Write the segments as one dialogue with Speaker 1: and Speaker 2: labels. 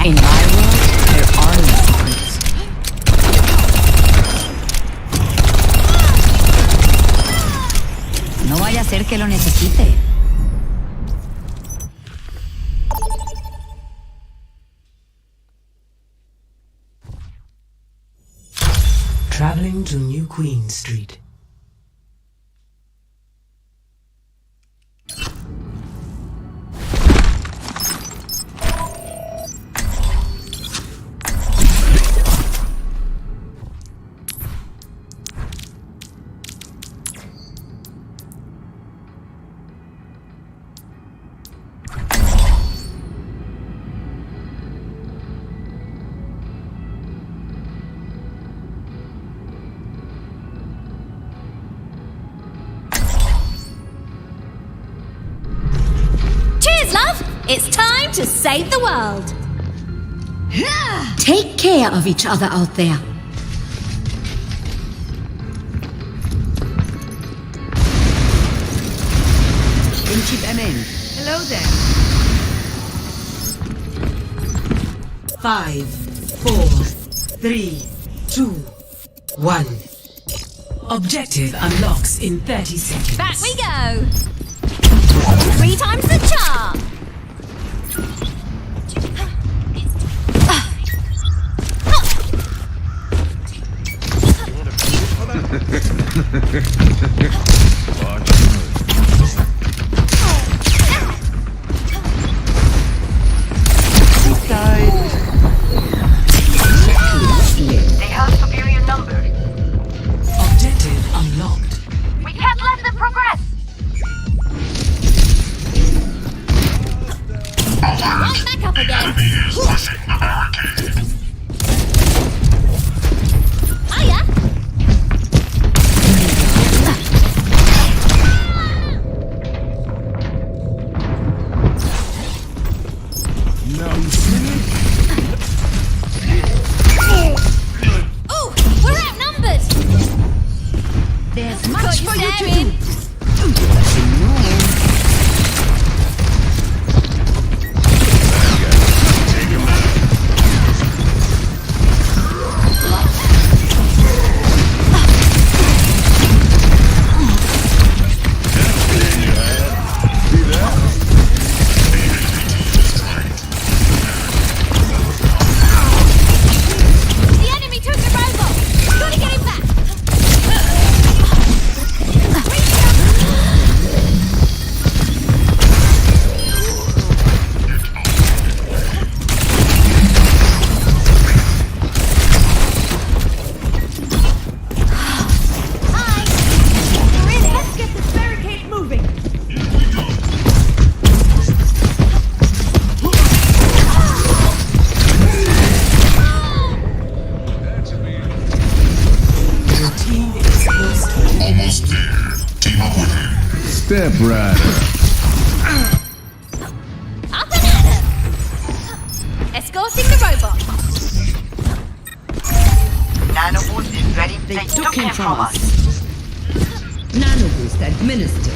Speaker 1: In my world, there are no secrets. No vaya a ser que lo necesite.
Speaker 2: Traveling to New Queen Street.
Speaker 3: It's time to save the world.
Speaker 4: Take care of each other out there.
Speaker 5: Hello there.
Speaker 2: 5, 4, 3, 2, 1. Objective unlocks in 30 seconds.
Speaker 3: Back we go. 3 times the charm.
Speaker 6: They have superior numbers.
Speaker 2: Objective unlocked.
Speaker 6: We can't let them progress.
Speaker 3: Right back up again. Hiya. Oh, we're outnumbered.
Speaker 4: There's much for you to
Speaker 3: staring.
Speaker 4: do.
Speaker 3: The enemy took the robot. Gotta get him back. Hi. We're in. Let's get this barricade moving.
Speaker 2: Your team is close to
Speaker 7: Almost there. Team up with him. Step Rider.
Speaker 3: Up and at 'em. Escorting the robot.
Speaker 6: Nanoboost is ready.
Speaker 4: They
Speaker 6: They
Speaker 4: took him from us.
Speaker 5: Nanoboost administered.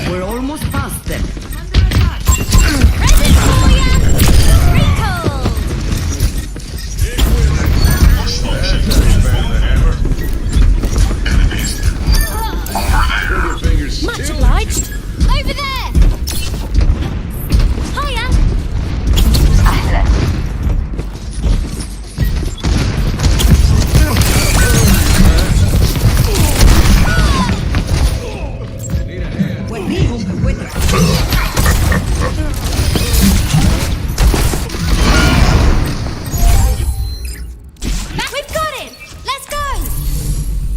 Speaker 4: We're almost past them.
Speaker 3: Ready for ya. Recall. Much obliged. Over there. Hiya.
Speaker 6: Ahlan.
Speaker 3: Back. We've got him. Let's go.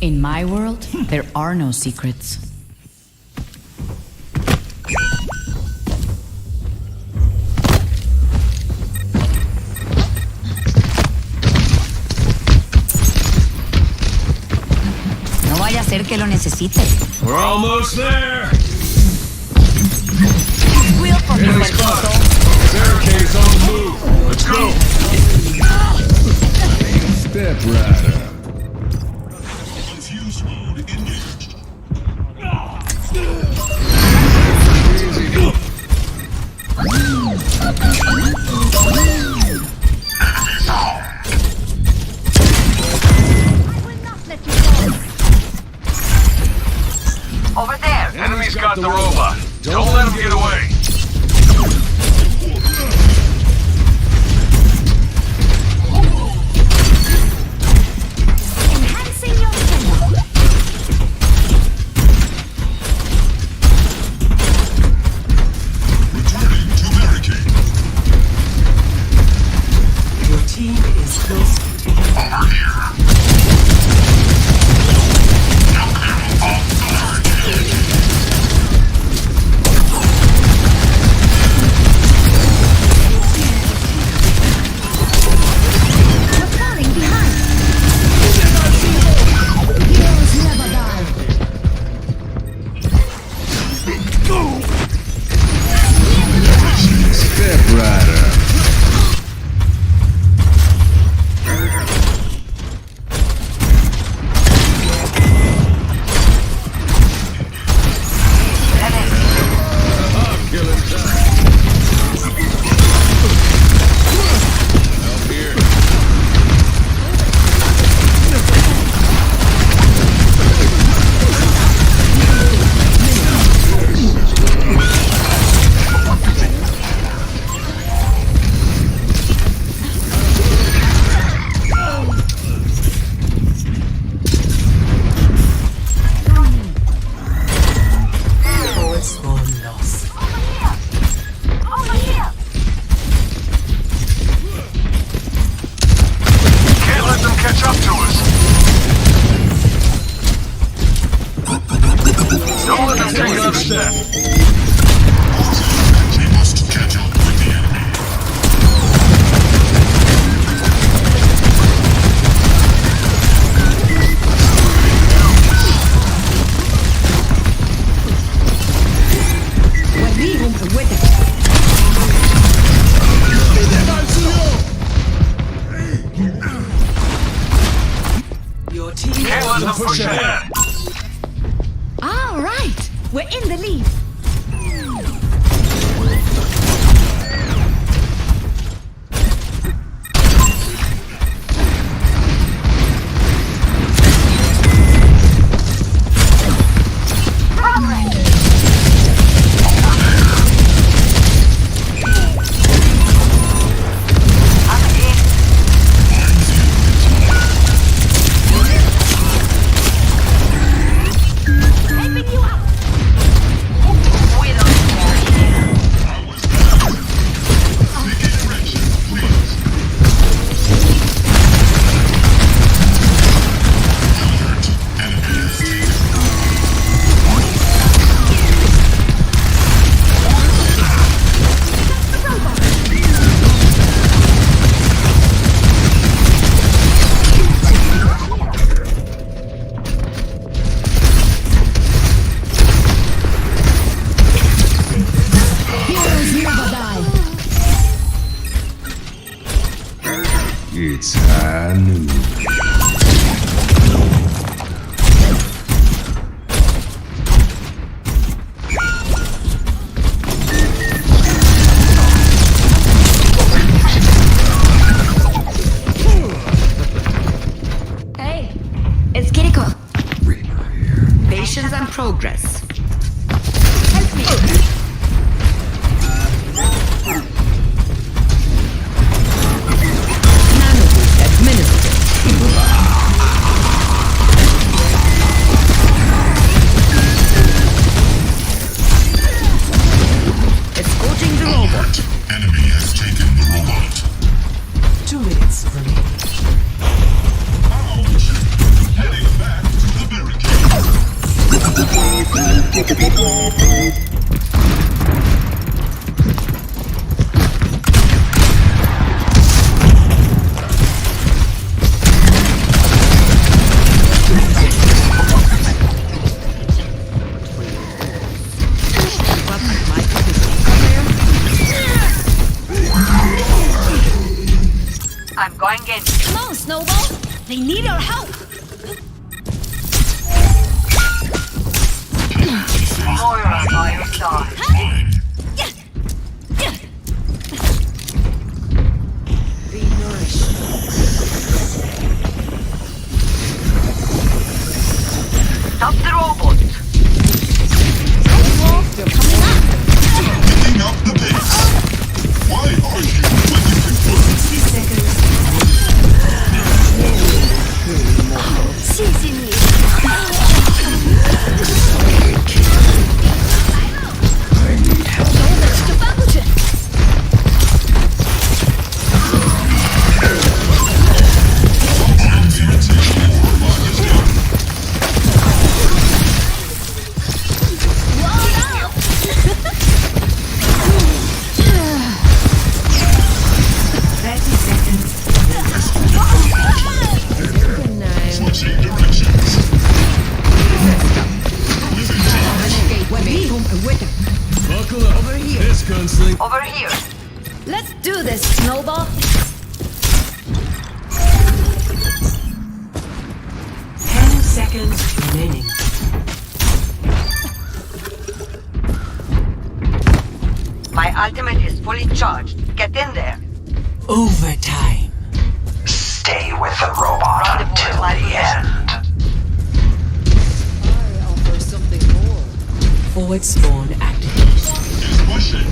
Speaker 1: In my world, there are no secrets. No vaya a ser que lo necesite.
Speaker 7: We're almost there.
Speaker 1: Wheel for me, Bertito.
Speaker 7: Barricades on the move. Let's go. Step Rider. Confuse mode engaged.
Speaker 5: got the robot. Don't let him get away.
Speaker 3: Enhancing your tempo.
Speaker 7: Returning to barricade.
Speaker 2: Your team is close to
Speaker 7: Over here.
Speaker 3: You're falling behind. Heroes never die.
Speaker 7: Step Rider.
Speaker 2: correspond loss.
Speaker 6: Over here!
Speaker 5: Can't let them catch up to us. Don't let them take another step.
Speaker 7: We must catch up with the enemy.
Speaker 2: Your team
Speaker 5: Can't let them push ahead.
Speaker 3: All right, we're in the lead. Helping you out.
Speaker 6: We don't care here.
Speaker 7: Begin erection, please. Alert. Enemy has taken
Speaker 3: Heroes never die.
Speaker 7: It's high noon.
Speaker 3: Hey, it's Kiriko.
Speaker 4: Patience and progress.
Speaker 3: Help me.
Speaker 4: Nanoboost administered. Escorting the robot.
Speaker 7: Enemy has taken the robot.
Speaker 2: 2 minutes remaining.
Speaker 7: Heading back to the barricade.
Speaker 6: I'm going in.
Speaker 3: Come on, Snowball. They need our help.
Speaker 6: Moira by your side.
Speaker 7: Line.
Speaker 2: Be nourished.
Speaker 6: Stop the robot.
Speaker 8: gunsling.
Speaker 6: Over here.
Speaker 3: Let's do this, Snowball.
Speaker 2: 10 seconds remaining.
Speaker 6: My ultimate is fully charged. Get in there.
Speaker 2: Overtime.
Speaker 9: Stay with the robot until the end.
Speaker 2: Forward spawn activation.
Speaker 7: Push it.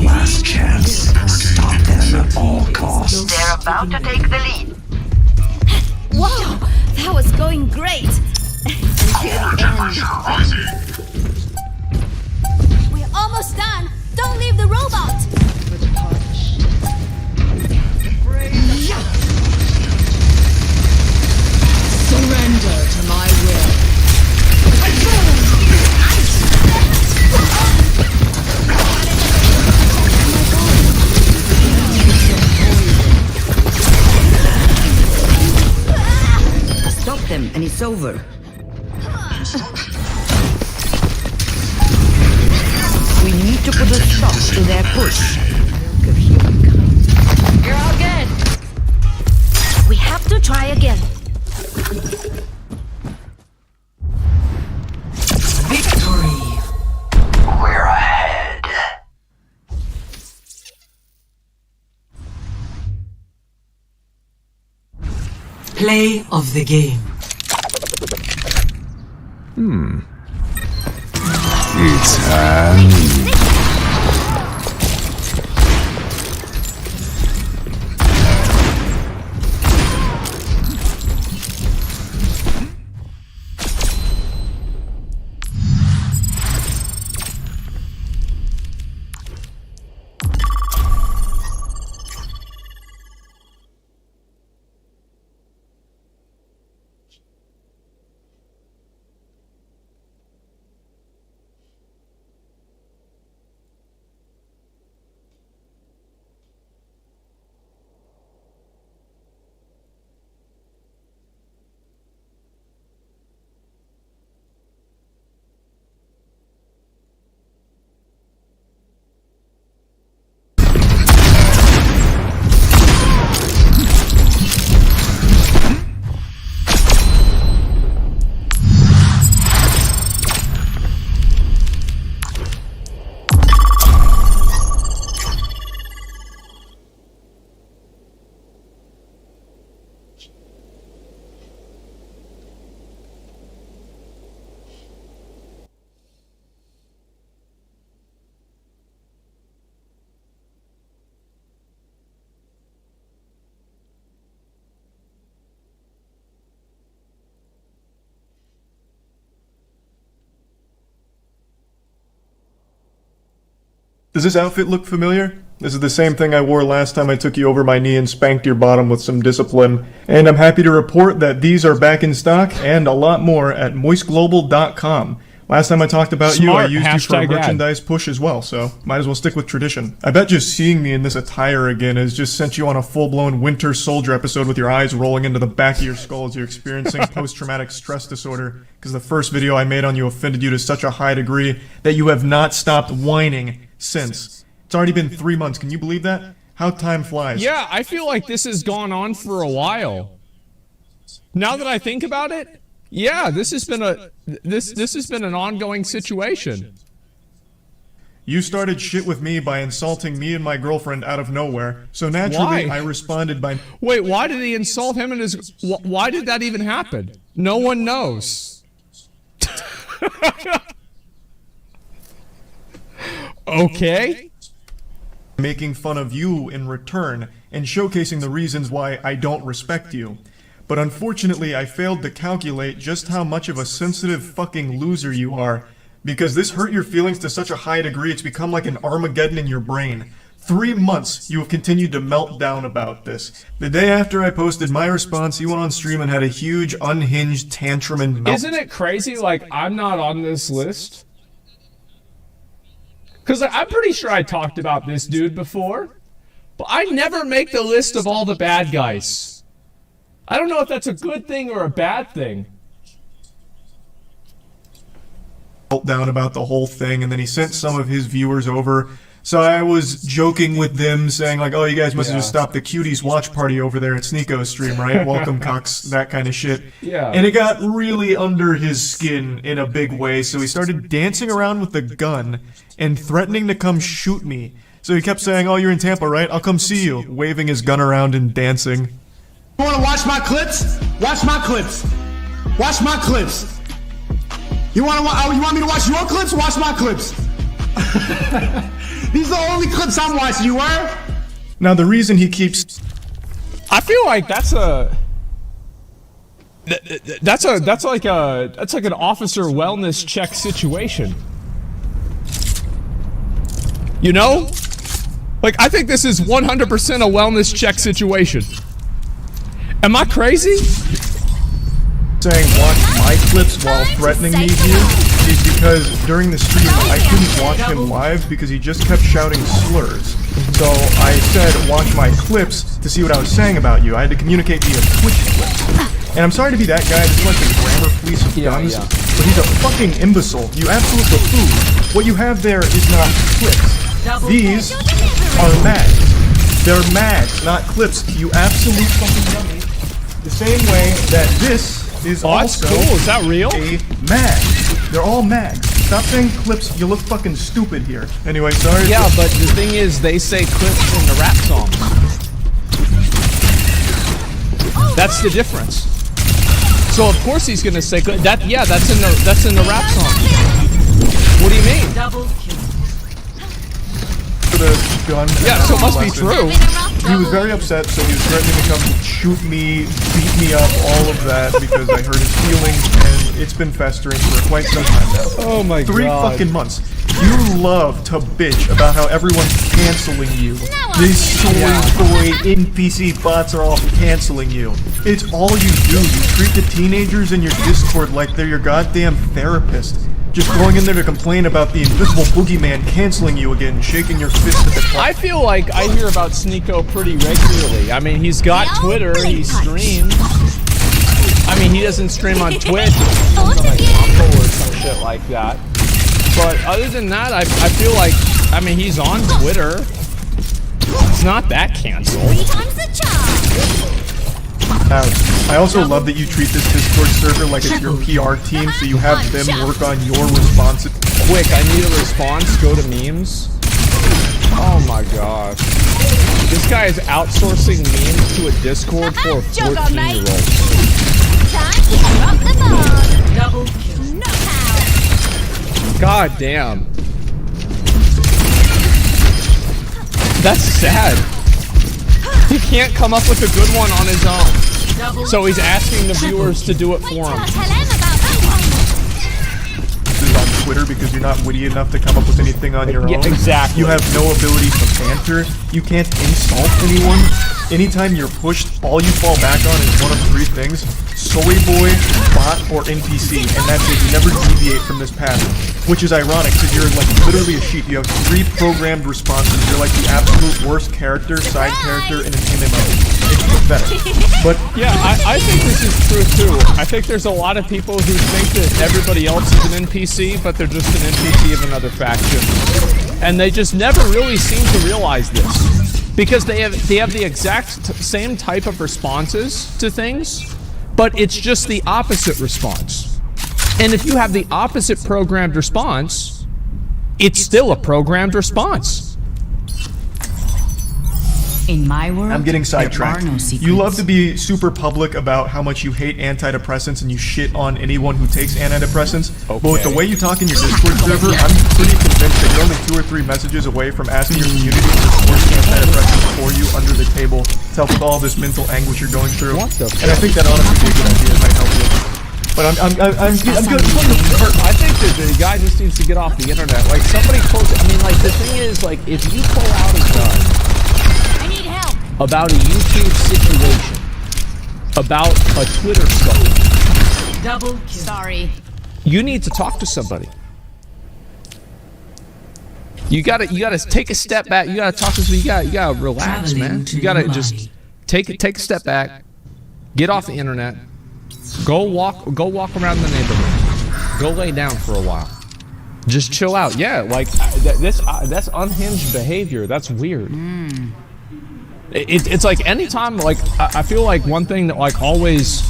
Speaker 9: Last chance. Stop them at all costs.
Speaker 6: They're about to take the lead.
Speaker 3: Whoa, that was going great. Until the end. We're almost done. Don't leave the robot.
Speaker 4: Surrender to my will. Stop them and it's over. We need to put a stop to their push.
Speaker 3: You're all good. We have to try again.
Speaker 2: Victory.
Speaker 9: We're ahead.
Speaker 2: Play of the game.
Speaker 7: It's time.
Speaker 10: Does this outfit look familiar? This is the same thing I wore last time I took you over my knee and spanked your bottom with some discipline. And I'm happy to report that these are back in stock and a lot more at moistglobal.com. Last time I talked about you, I used you for a merchandise push as well, so might as well stick with tradition. I bet just seeing me in this attire again has just sent you on a full-blown Winter Soldier episode with your eyes rolling into the back of your skull as you're experiencing post-traumatic stress disorder, because the first video I made on you offended you to such a high degree that you have not stopped whining since. It's already been 3 months, can you believe that? How time flies.
Speaker 11: Yeah, I feel like this has gone on for a while. Now that I think about it, yeah, this has been an ongoing situation.
Speaker 10: You started shit with me by insulting me and my girlfriend out of nowhere, so naturally
Speaker 11: Why?
Speaker 10: I responded by...
Speaker 11: Wait, why did he insult him and his... Why did that even happen? No one knows. Okay.
Speaker 10: Making fun of you in return, and showcasing the reasons why I don't respect you. But unfortunately, I failed to calculate just how much of a sensitive fucking loser you are, because this hurt your feelings to such a high degree it's become like an Armageddon in your brain. 3 months you have continued to melt down about this. The day after I posted my response, you went on stream and had a huge unhinged tantrum and melt.
Speaker 11: Isn't it crazy? Like, I'm not on this list. Because I'm pretty sure I talked about this dude before. But I never make the list of all the bad guys. I don't know if that's a good thing or a bad thing.
Speaker 10: Down about the whole thing, and then he sent some of his viewers over. So I was joking with them, saying like, "Oh, you guys must have just stopped the cuties watch party over there at Sneako's stream, right? Welcome, Cox, that kind of shit."
Speaker 11: Yeah.
Speaker 10: And it got really under his skin in a big way. So he started dancing around with the gun and threatening to come shoot me. So he kept saying, "Oh, you're in Tampa, right? I'll come see you," waving his gun around and dancing.
Speaker 8: You wanna watch my clips? Watch my clips. Watch my clips. You want me to watch your clips? Watch my clips. These are the only clips I'm watching, you were?
Speaker 10: Now the reason he keeps...
Speaker 11: I feel like that's like an officer wellness check situation. You know? Like, I think this is 100% a wellness check situation. Am I crazy?
Speaker 10: Saying watch my clips while threatening me here is because during the stream I couldn't watch him live because he just kept shouting slurs. So I said watch my clips to see what I was saying about you. I had to communicate via Twitch clips. And I'm sorry to be that guy, this is like the grammar police of guns, but he's a fucking imbecile. You absolute buffoon. What you have there is not clips. These are mags. They're mags, not clips. You absolute fucking dummy. The same way that this is also
Speaker 11: cool. Is that real?
Speaker 10: a mag. They're all mags. Stop saying clips, you look fucking stupid here. Anyway, sorry.
Speaker 11: Yeah, but the thing is, they say clips in the rap song. That's the difference. So of course he's gonna say that. Yeah, that's in the rap song. What do you mean?
Speaker 6: Double kill.
Speaker 10: The gun.
Speaker 11: Yeah, so it must be true.
Speaker 10: He was very upset, so he was threatening to come shoot me, beat me up, all of that, because I hurt his feelings, and it's been festering for quite some time now.
Speaker 11: Oh my god.
Speaker 10: 3 fucking months. You love to bitch about how everyone's canceling you. These soy boy NPC bots are all canceling you. It's all you do. You treat the teenagers in your Discord like they're your goddamn therapist. Just going in there to complain about the invisible boogeyman canceling you again and shaking your fist at the clock.
Speaker 11: I feel like I hear about Sneako pretty regularly. I mean, he's got Twitter, he streams. I mean, he doesn't stream on Twitch. He streams on like Rumble or some shit like that. But other than that, I feel like, I mean, he's on Twitter. It's not that canceled.
Speaker 3: 3 times the charge.
Speaker 10: I also love that you treat this Discord server like it's your PR team, so you have them work on your responses.
Speaker 11: Quick, I need a response. Go to memes. Oh my gosh. This guy is outsourcing memes to a Discord for a 14-year-old.
Speaker 3: Time to rock the ball.
Speaker 6: Double kill.
Speaker 3: Knockout.
Speaker 11: God damn. That's sad. He can't come up with a good one on his own. So he's asking the viewers to do it for him.
Speaker 3: Tell him about that
Speaker 10: This is on Twitter because you're not witty enough to come up with anything on your own.
Speaker 11: Yeah, exactly.
Speaker 10: You have no ability to banter. You can't insult anyone. Anytime you're pushed, all you fall back on is one of 3 things. Soy boy, bot, or NPC, and that's it. You never deviate from this path. Which is ironic, because you're like literally a sheep. You have pre-programmed responses. You're like the absolute worst character, side character in an MMO. It's pathetic. But
Speaker 11: yeah, I think this is true too. I think there's a lot of people who think that everybody else is an NPC, but they're just an NPC of another faction. And they just never really seem to realize this. Because they have the exact same type of responses to things, but it's just the opposite response. And if you have the opposite programmed response, it's still a programmed response.
Speaker 1: In my world,
Speaker 10: I'm getting
Speaker 1: there are
Speaker 10: sidetracked.
Speaker 1: no secrets.
Speaker 10: You love to be super public about how much you hate antidepressants and you shit on anyone who takes antidepressants. But with the way you talk in your Discord server, I'm pretty convinced that you're only 2 or 3 messages away from asking your community to force antidepressants for you under the table to help with all this mental anguish you're going through.
Speaker 11: What the
Speaker 10: And I think that honestly be a good idea. It might help you. But I'm good.
Speaker 11: I think that the guy just needs to get off the internet. Like somebody I mean, like the thing is, like if you pull out a gun
Speaker 3: I need help.
Speaker 11: about a YouTube situation, about a Twitter story,
Speaker 2: Double kill.
Speaker 1: Sorry.
Speaker 11: you need to talk to somebody. You gotta take a step back. You gotta talk to somebody. You gotta relax, man. You gotta just take a step back, get off the internet, go walk around the neighborhood, go lay down for a while, just chill out. Yeah, like that's unhinged behavior. That's weird. It's like anytime, like I feel like one thing that like always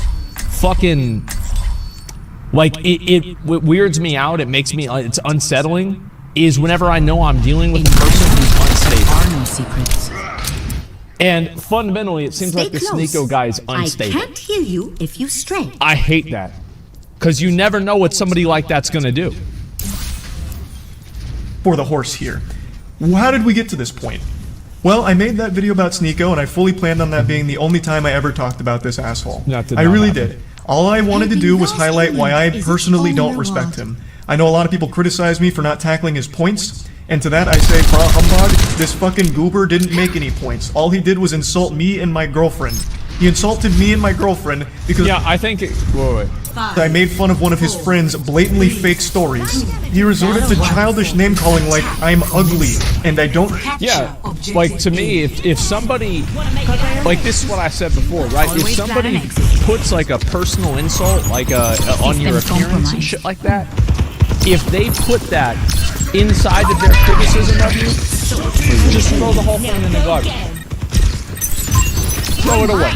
Speaker 11: fucking like it weirds me out. It makes me it's unsettling. Is whenever I know I'm dealing with a person who's unstable.
Speaker 1: There are no secrets.
Speaker 11: And fundamentally, it seems like this Sneeko guy is unstable.
Speaker 2: I can't hear you if you stray.
Speaker 11: I hate that. Because you never know what somebody like that's going to do.
Speaker 10: For the horse here. How did we get to this point? Well, I made that video about Sneeko, and I fully planned on that being the only time I ever talked about this asshole. I really did. All I wanted to do was highlight why I personally don't respect him. I know a lot of people criticize me for not tackling his points, and to that I say, brah humbug, this fucking goober didn't make any points. All he did was insult me and my girlfriend. He insulted me and my girlfriend because
Speaker 11: I think wait.
Speaker 10: I made fun of one of his friend's blatantly fake stories. He resorted to childish name-calling like, I'm ugly, and I don't...
Speaker 11: Yeah, like to me, if somebody... Like this is what I said before, right? If somebody puts like a personal insult, like on your appearance and shit like that, if they put that inside of their criticism of you, just throw the whole thing in the garbage. Throw it away.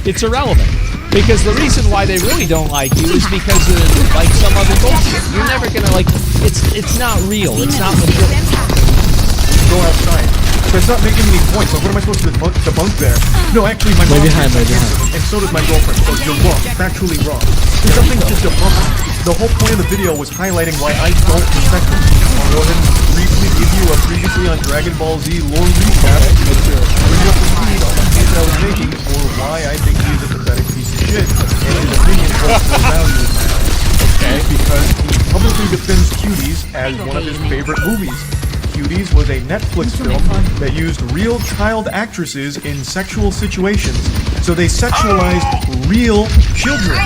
Speaker 11: It's irrelevant. Because the reason why they really don't like you is because of like some other bullshit. You're never gonna like it's not real. It's not legit.
Speaker 10: Go outside. But it's not making any points. Like, what am I supposed to debunk there? No, actually, my mom and so does my girlfriend. So you're wrong. Factually wrong. There's nothing to debunk. The whole point of the video was highlighting why I don't respect him. I'll go ahead and briefly give you a previously on Dragon Ball Z lore recap. Bring you up to speed on the case I was making for why I think he's a pathetic piece of shit, and his opinion holds no value in that. Okay? Because he publicly defends Cuties as one of his favorite movies. Cuties was a Netflix film that used real child actresses in sexual situations, so they sexualized real children.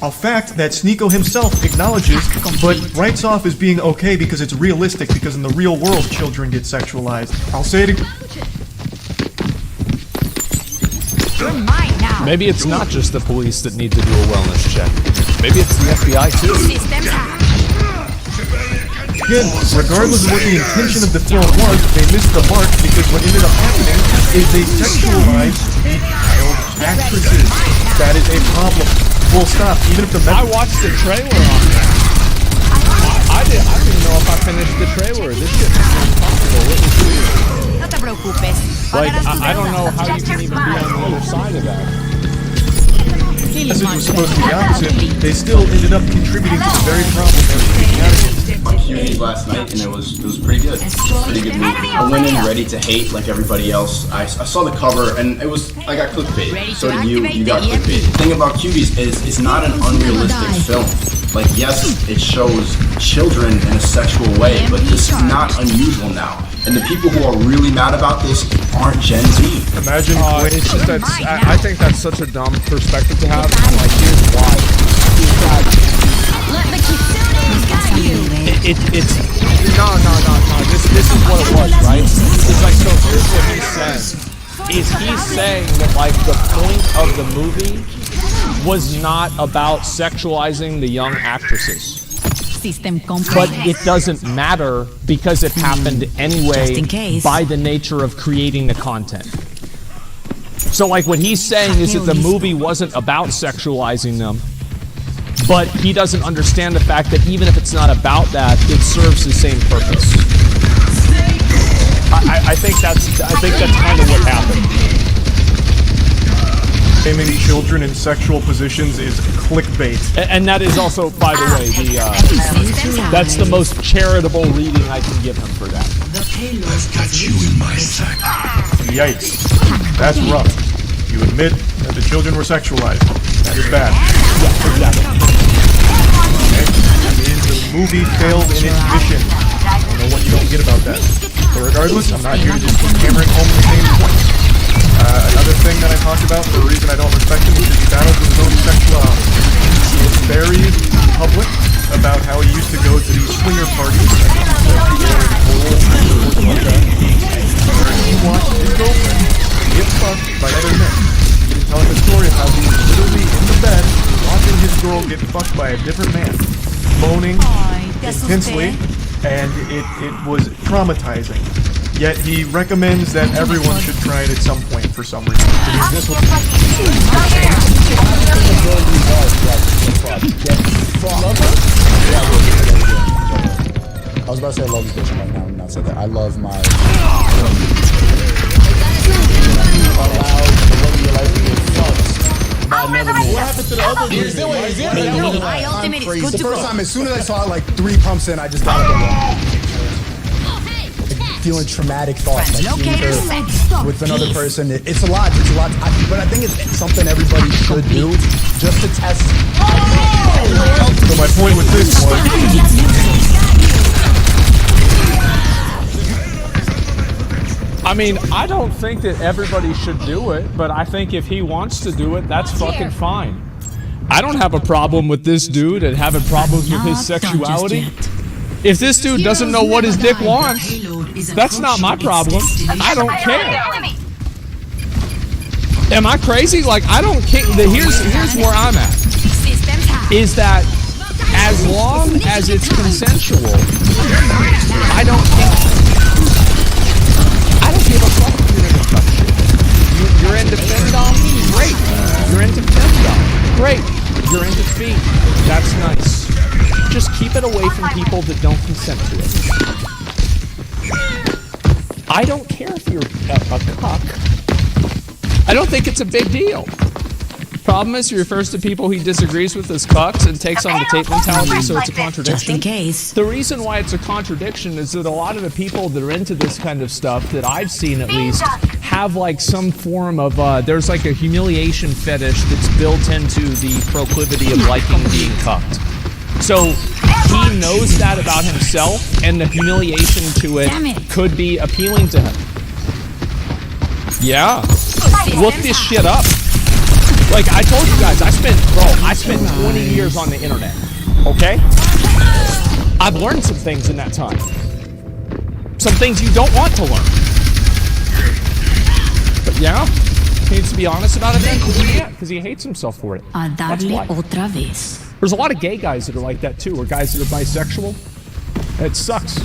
Speaker 10: A fact that Sneeko himself acknowledges, but writes off as being okay because it's realistic, because in the real world children get sexualized. I'll say it again.
Speaker 11: Maybe it's not just the police that need to do a wellness check. Maybe it's the FBI too.
Speaker 10: Again, regardless of what the intention of the film was, they missed the mark because what ended up happening is they sexualized the child actresses. That is a problem. Full stop. Even if the
Speaker 11: I watched the trailer on that. I didn't know if I finished the trailer. This shit is impossible. It was weird.
Speaker 3: No te preocupes.
Speaker 11: Like, I don't know how you can even be on the other side of that.
Speaker 10: The message was supposed to be the opposite. They still ended up contributing to the very problem they were taking out of it.
Speaker 12: Cuties last night, and it was pretty good. Pretty good movie. I went in ready to hate like everybody else. I saw the cover, and I got clickbait. So did you. You got clickbait. The thing about Cuties is it's not an unrealistic film. Like, yes, it shows children in a sexual way, but this is not unusual now. And the people who are really mad about this aren't Gen Z.
Speaker 10: Imagine
Speaker 11: it's just that I think that's such a dumb perspective to have. I'm like, here's why.
Speaker 3: Let the Kitsunes guide you.
Speaker 11: It's no. This is what it was, right? It's like, so here's what he's saying. He's saying that like the point of the movie was not about sexualizing the young actresses. But it doesn't matter because it happened anyway by the nature of creating the content. So like what he's saying is that the movie wasn't about sexualizing them, but he doesn't understand the fact that even if it's not about that, it serves the same purpose. I think that's kind of what happened.
Speaker 10: Shaming children in sexual positions is clickbait.
Speaker 11: And that is also, by the way, that's the most charitable reading I can give him for that.
Speaker 9: I've got you in my sight.
Speaker 10: Yikes. That's rough. You admit that the children were sexualized. That is bad. The movie failed in its mission. I don't know what you don't get about that. But regardless, I'm not here to just keep hammering home the same points. Another thing that I talked about for a reason I don't respect him is that he battles with his own sexuality. It's very public about how he used to go to these swinger parties where he watched his girlfriend get fucked by other men. He was telling the story of how he was literally in the bed watching his girl get fucked by a different man, moaning intensely, and it was traumatizing. Yet he recommends that everyone should try it at some point for some reason.
Speaker 13: I was about to say I love this bitch right now, I'm not saying that. I love my...
Speaker 8: What happened to the other dude? The first time, as soon as I saw like 3 pumps in, I just got up. Feeling traumatic thoughts, like seeing her with another person. It's a lot. But I think it's something everybody should do just to test.
Speaker 10: So my point with this was,
Speaker 11: I mean, I don't think that everybody should do it, but I think if he wants to do it, that's fucking fine. I don't have a problem with this dude and having problems with his sexuality. If this dude doesn't know what his dick wants, that's not my problem. I don't care. Am I crazy? Like, I don't care. Here's where I'm at. Is that as long as it's consensual, I don't care. I don't give a fuck if you're into fuck shit. You're into femdom? Great. You're into femdom? Great. You're into feet? That's nice. Just keep it away from people that don't consent to it. I don't care if you're a cuck. I don't think it's a big deal. Problem is, he refers to people he disagrees with as cucks and takes on the tape mentality, so it's a contradiction.
Speaker 1: Just in case.
Speaker 11: The reason why it's a contradiction is that a lot of the people that are into this kind of stuff, that I've seen at least, have like some form of, there's like a humiliation fetish that's built into the proclivity of liking being cucked. So he knows that about himself, and the humiliation to it could be appealing to him. Yeah. Look this shit up. Like, I told you guys, I spent 20 years on the internet, okay? I've learned some things in that time. Some things you don't want to learn. But yeah, he needs to be honest about it then, because he hates himself for it. That's why. There's a lot of gay guys that are like that too, or guys that are bisexual. It sucks.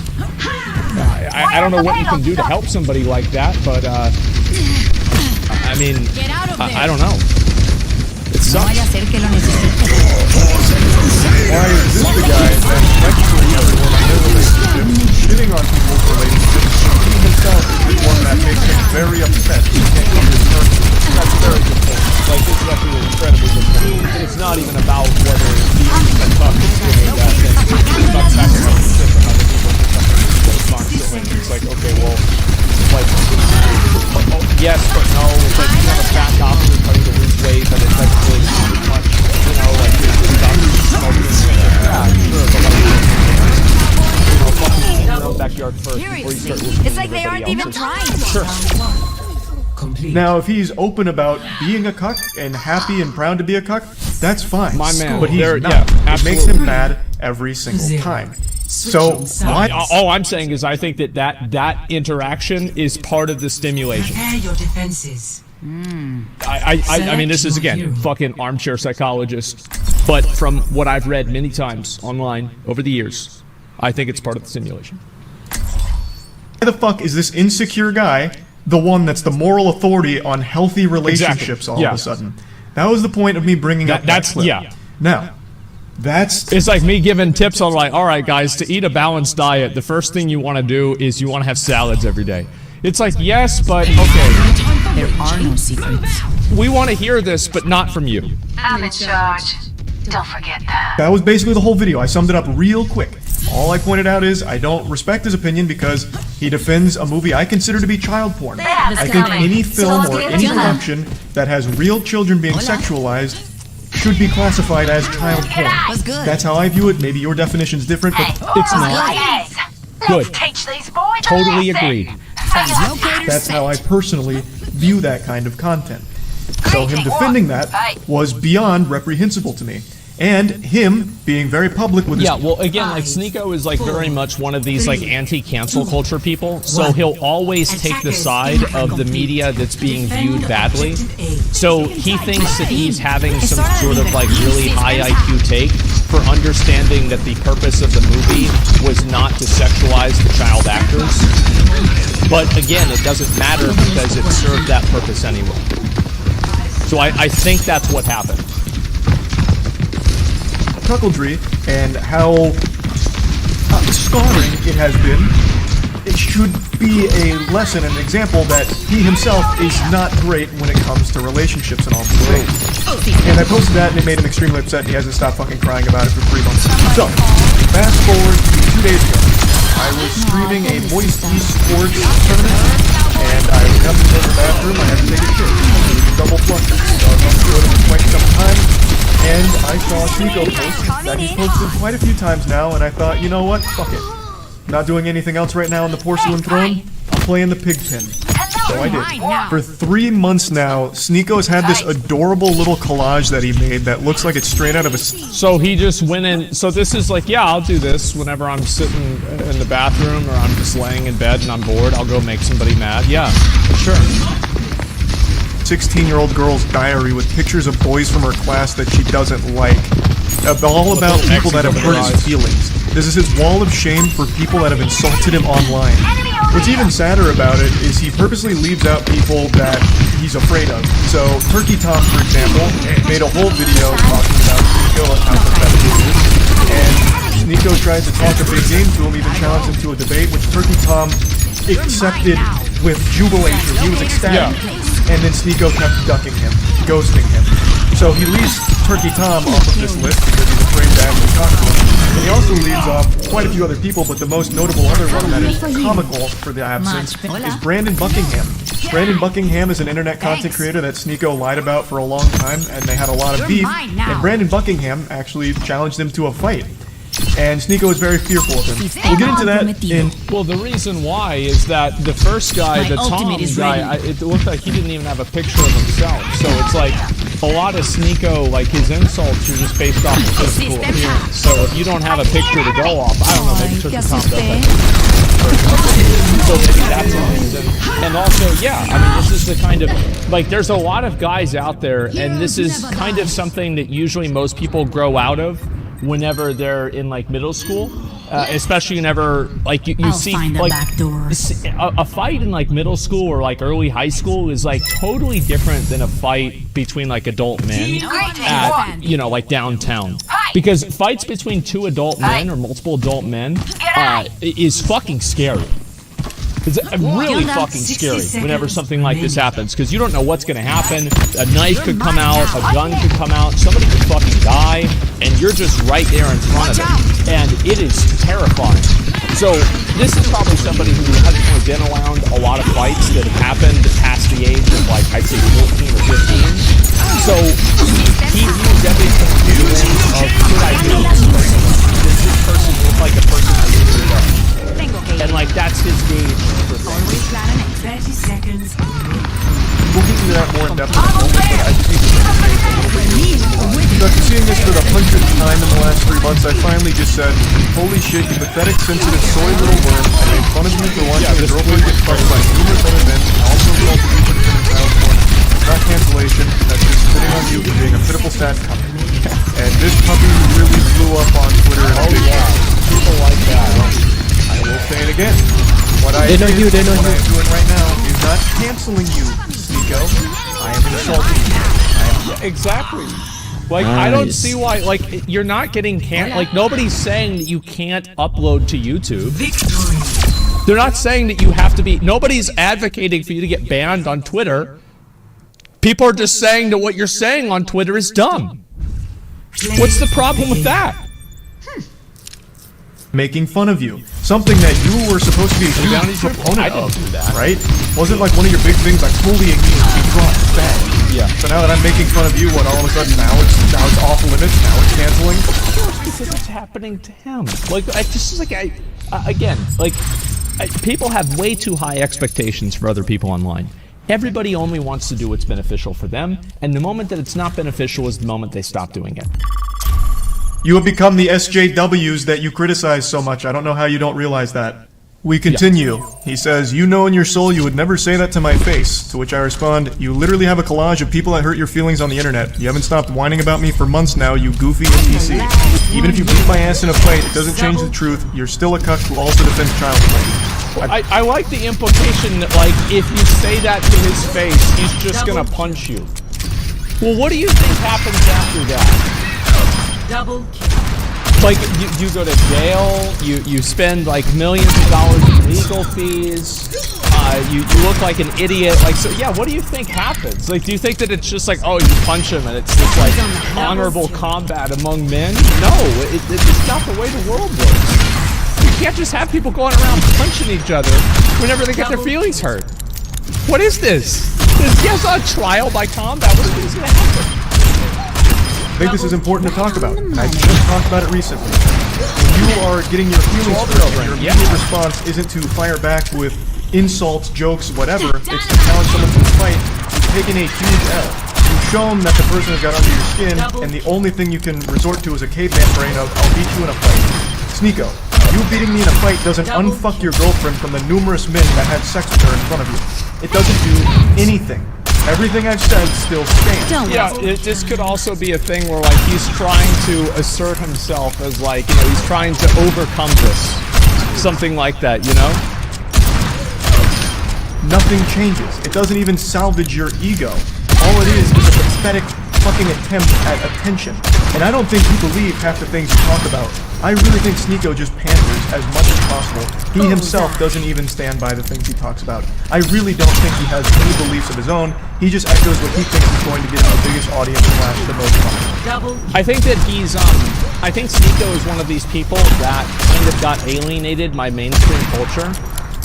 Speaker 11: I don't know what you can do to help somebody like that, but I mean, I don't know. It sucks.
Speaker 10: Why is this the guy that's sexually everyone in their relationship, shitting on people's relationships? He himself is one that makes him very upset. He can't come to terms. That's a very good point. Like, it's actually an incredibly good point. And it's not even about whether being a cuck is really that thing. It's about sacrificing shit for other people constantly. It's like, okay, well, like, yes, but no. It's like, you have a fat doctor trying to lose weight, but it doesn't really do much. You know, like, it's doctor smoking. Yeah, sure, but like, you know, fucking in your own backyard first before you start listening.
Speaker 3: It's like they aren't even trying.
Speaker 11: Sure.
Speaker 10: Now, if he's open about being a cuck and happy and proud to be a cuck, that's fine.
Speaker 11: My man.
Speaker 10: But he's not.
Speaker 11: Yeah,
Speaker 10: it makes him mad every single time. So, why?
Speaker 11: All I'm saying is I think that interaction is part of the stimulation.
Speaker 2: Prepare your defenses.
Speaker 11: I mean, this is, again, fucking armchair psychologist. But from what I've read many times online over the years, I think it's part of the stimulation.
Speaker 10: Why the fuck is this insecure guy the one that's the moral authority on healthy relationships all of a sudden? That was the point of me bringing up that clip.
Speaker 11: Yeah.
Speaker 10: Now, it's
Speaker 11: like me giving tips on like, all right, guys, to eat a balanced diet, the first thing you want to do is you want to have salads every day. It's like, yes, but okay.
Speaker 1: There are no secrets.
Speaker 11: We want to hear this, but not from you.
Speaker 6: I'm in charge. Don't forget that.
Speaker 10: That was basically the whole video. I summed it up real quick. All I pointed out is I don't respect his opinion because he defends a movie I consider to be child porn. I think any film or any production that has real children being sexualized should be classified as child porn. That's how I view it. Maybe your definition's different, but it's not.
Speaker 11: Good. Totally agreed.
Speaker 10: That's how I personally view that kind of content. So him defending that was beyond reprehensible to me. And him being very public with his...
Speaker 11: Yeah, well, again, like, Sneako is, like, very much one of these, like, anti-cancel culture people, so he'll always take the side of the media that's being viewed badly. So he thinks that he's having some sort of, like, really high IQ take for understanding that the purpose of the movie was not to sexualize the child actors. But, again, it doesn't matter because it served that purpose anyway. So I think that's what happened.
Speaker 10: Cuckoldry and how scarring it has been, it should be a lesson, an example that he himself is not great when it comes to relationships and all these things. And I posted that and it made him extremely upset and he hasn't stopped fucking crying about it for 3 months. So, fast forward to 2 days ago. I was streaming a Moist Esports tournament and I went up to the bathroom, I had to take a shit. It was a double flush. So I was on the road for quite some time. And I saw Sneako post that he's posted quite a few times now, and I thought, you know what? Fuck it. Not doing anything else right now on the Porcelain Throne. I'll play in the Pigpen. So I did. For 3 months now, Sneako's had this adorable little collage that he made that looks like it's straight out of a...
Speaker 11: So he just went in... So this is like, yeah, I'll do this whenever I'm sitting in the bathroom or I'm just laying in bed and I'm bored. I'll go make somebody mad. Yeah, sure.
Speaker 10: 16-year-old girl's diary with pictures of boys from her class that she doesn't like. All about people that have hurt his feelings. This is his wall of shame for people that have insulted him online. What's even sadder about it is he purposely leaves out people that he's afraid of. So, Turkey Tom, for example, made a whole video talking about Sneako and how pathetic it is. And Sneako tried to talk a big game to him, even challenged him to a debate, which Turkey Tom accepted with jubilation. He was ecstatic. Yeah. And then Sneako kept ducking him, ghosting him. So he leaves Turkey Tom off of this list because he's afraid to actually talk to him. And he also leaves off quite a few other people, but the most notable other one that is comical for the absence is Brandon Buckingham. Brandon Buckingham is an internet content creator that Sneako lied about for a long time, and they had a lot of beef. And Brandon Buckingham actually challenged him to a fight. And Sneako is very fearful of him. We'll get into that in...
Speaker 11: Well, the reason why is that the first guy, the Tom guy, it looked like he didn't even have a picture of himself. So it's like, a lot of Sneako, like his insults are just based off of physical appearance. So if you don't have a picture to go off, I don't know, maybe Turkey Tom doesn't. So maybe that's the reason. And also, yeah, I mean, this is the kind of, like, there's a lot of guys out there, and this is kind of something that usually most people grow out of whenever they're in, like, middle school, especially whenever, like, you see, like, a fight in, like, middle school or, like, early high school is, like, totally different than a fight between, like, adult men at, you know, like, downtown. Because fights between two adult men or multiple adult men is fucking scary. It's really fucking scary whenever something like this happens, because you don't know what's going to happen. A knife could come out, a gun could come out, somebody could fucking die, and you're just right there in front of it. And it is terrifying. So this is probably somebody who hasn't really been around a lot of fights that have happened past the age of, like, I'd say 14 or 15. So he views everything through the lens of, should I do this? Does this person look like a person I should do that? And, like, that's his gauge for things.
Speaker 2: 30 seconds.
Speaker 10: We'll get into that more in depth in a moment, but I just need to set the stage a little bit. So after seeing this for the 100th time in the last 3 months, I finally just said, holy shit, you pathetic, sensitive, soy little worm. I made fun of you for watching a girlfriend get fucked by numerous other men, and also called the reason for the child porn. It's not cancellation, that's just sitting on you for being a pitiful sad puppy. And this puppy really blew up on Twitter and
Speaker 11: People like that.
Speaker 10: I will say it again. What I am doing right now is not canceling you, Sneako. I am insulting you.
Speaker 11: Exactly. Like, I don't see why, like, you're not getting like, nobody's saying that you can't upload to YouTube. They're not saying that you have to be, nobody's advocating for you to get banned on Twitter. People are just saying that what you're saying on Twitter is dumb. What's the problem with that?
Speaker 10: Making fun of you. Something that you were supposed to be a huge proponent of, right? Wasn't like one of your big things like bullying me and being brought back.
Speaker 11: Yeah.
Speaker 10: So now that I'm making fun of you, what, all of a sudden now it's off limits, now it's canceling?
Speaker 11: Because it's happening to him. Like, people have way too high expectations for other people online. Everybody only wants to do what's beneficial for them, and the moment that it's not beneficial is the moment they stop doing it.
Speaker 10: You have become the SJWs that you criticize so much. I don't know how you don't realize that. We continue. He says, you know in your soul you would never say that to my face. To which I respond, you literally have a collage of people that hurt your feelings on the internet. You haven't stopped whining about me for months now, you goofy NPC. Even if you beat my ass in a fight, it doesn't change the truth. You're still a cuck who also defends child play.
Speaker 11: I like the implication that, like, if you say that to his face, he's just gonna punch you. Well, what do you think happens after that?
Speaker 2: Double kill.
Speaker 11: Like, you go to jail, you spend, like, millions of dollars in legal fees, you look like an idiot, like, so, yeah, what do you think happens? Like, do you think that it's just like, oh, you punch him and it's this, like, honorable combat among men? No, it's not the way the world works. You can't just have people going around punching each other whenever they get their feelings hurt. What is this? Is yes on trial by combat? What do you think is going to happen?
Speaker 10: I think this is important to talk about, and I just talked about it recently. When you are getting your feelings hurt, your immediate response isn't to fire back with insults, jokes, whatever. It's to challenge someone to a fight. You've taken a huge L. You've shown that the person has got under your skin, and the only thing you can resort to is a caveman brain of, I'll beat you in a fight. Sneeko, you beating me in a fight doesn't unfuck your girlfriend from the numerous men that had sex with her in front of you. It doesn't do anything. Everything I've said still stands.
Speaker 11: Yeah, this could also be a thing where, like, he's trying to assert himself as, like, you know, he's trying to overcome this. Something like that, you know?
Speaker 10: Nothing changes. It doesn't even salvage your ego. All it is a pathetic fucking attempt at attention. And I don't think you believe half the things you talk about. I really think Sneeko just panders as much as possible. He himself doesn't even stand by the things he talks about. I really don't think he has any beliefs of his own. He just echoes what he thinks is going to get him the biggest audience / the most money.
Speaker 11: I think that he's, I think Sneeko is one of these people that kind of got alienated by mainstream culture,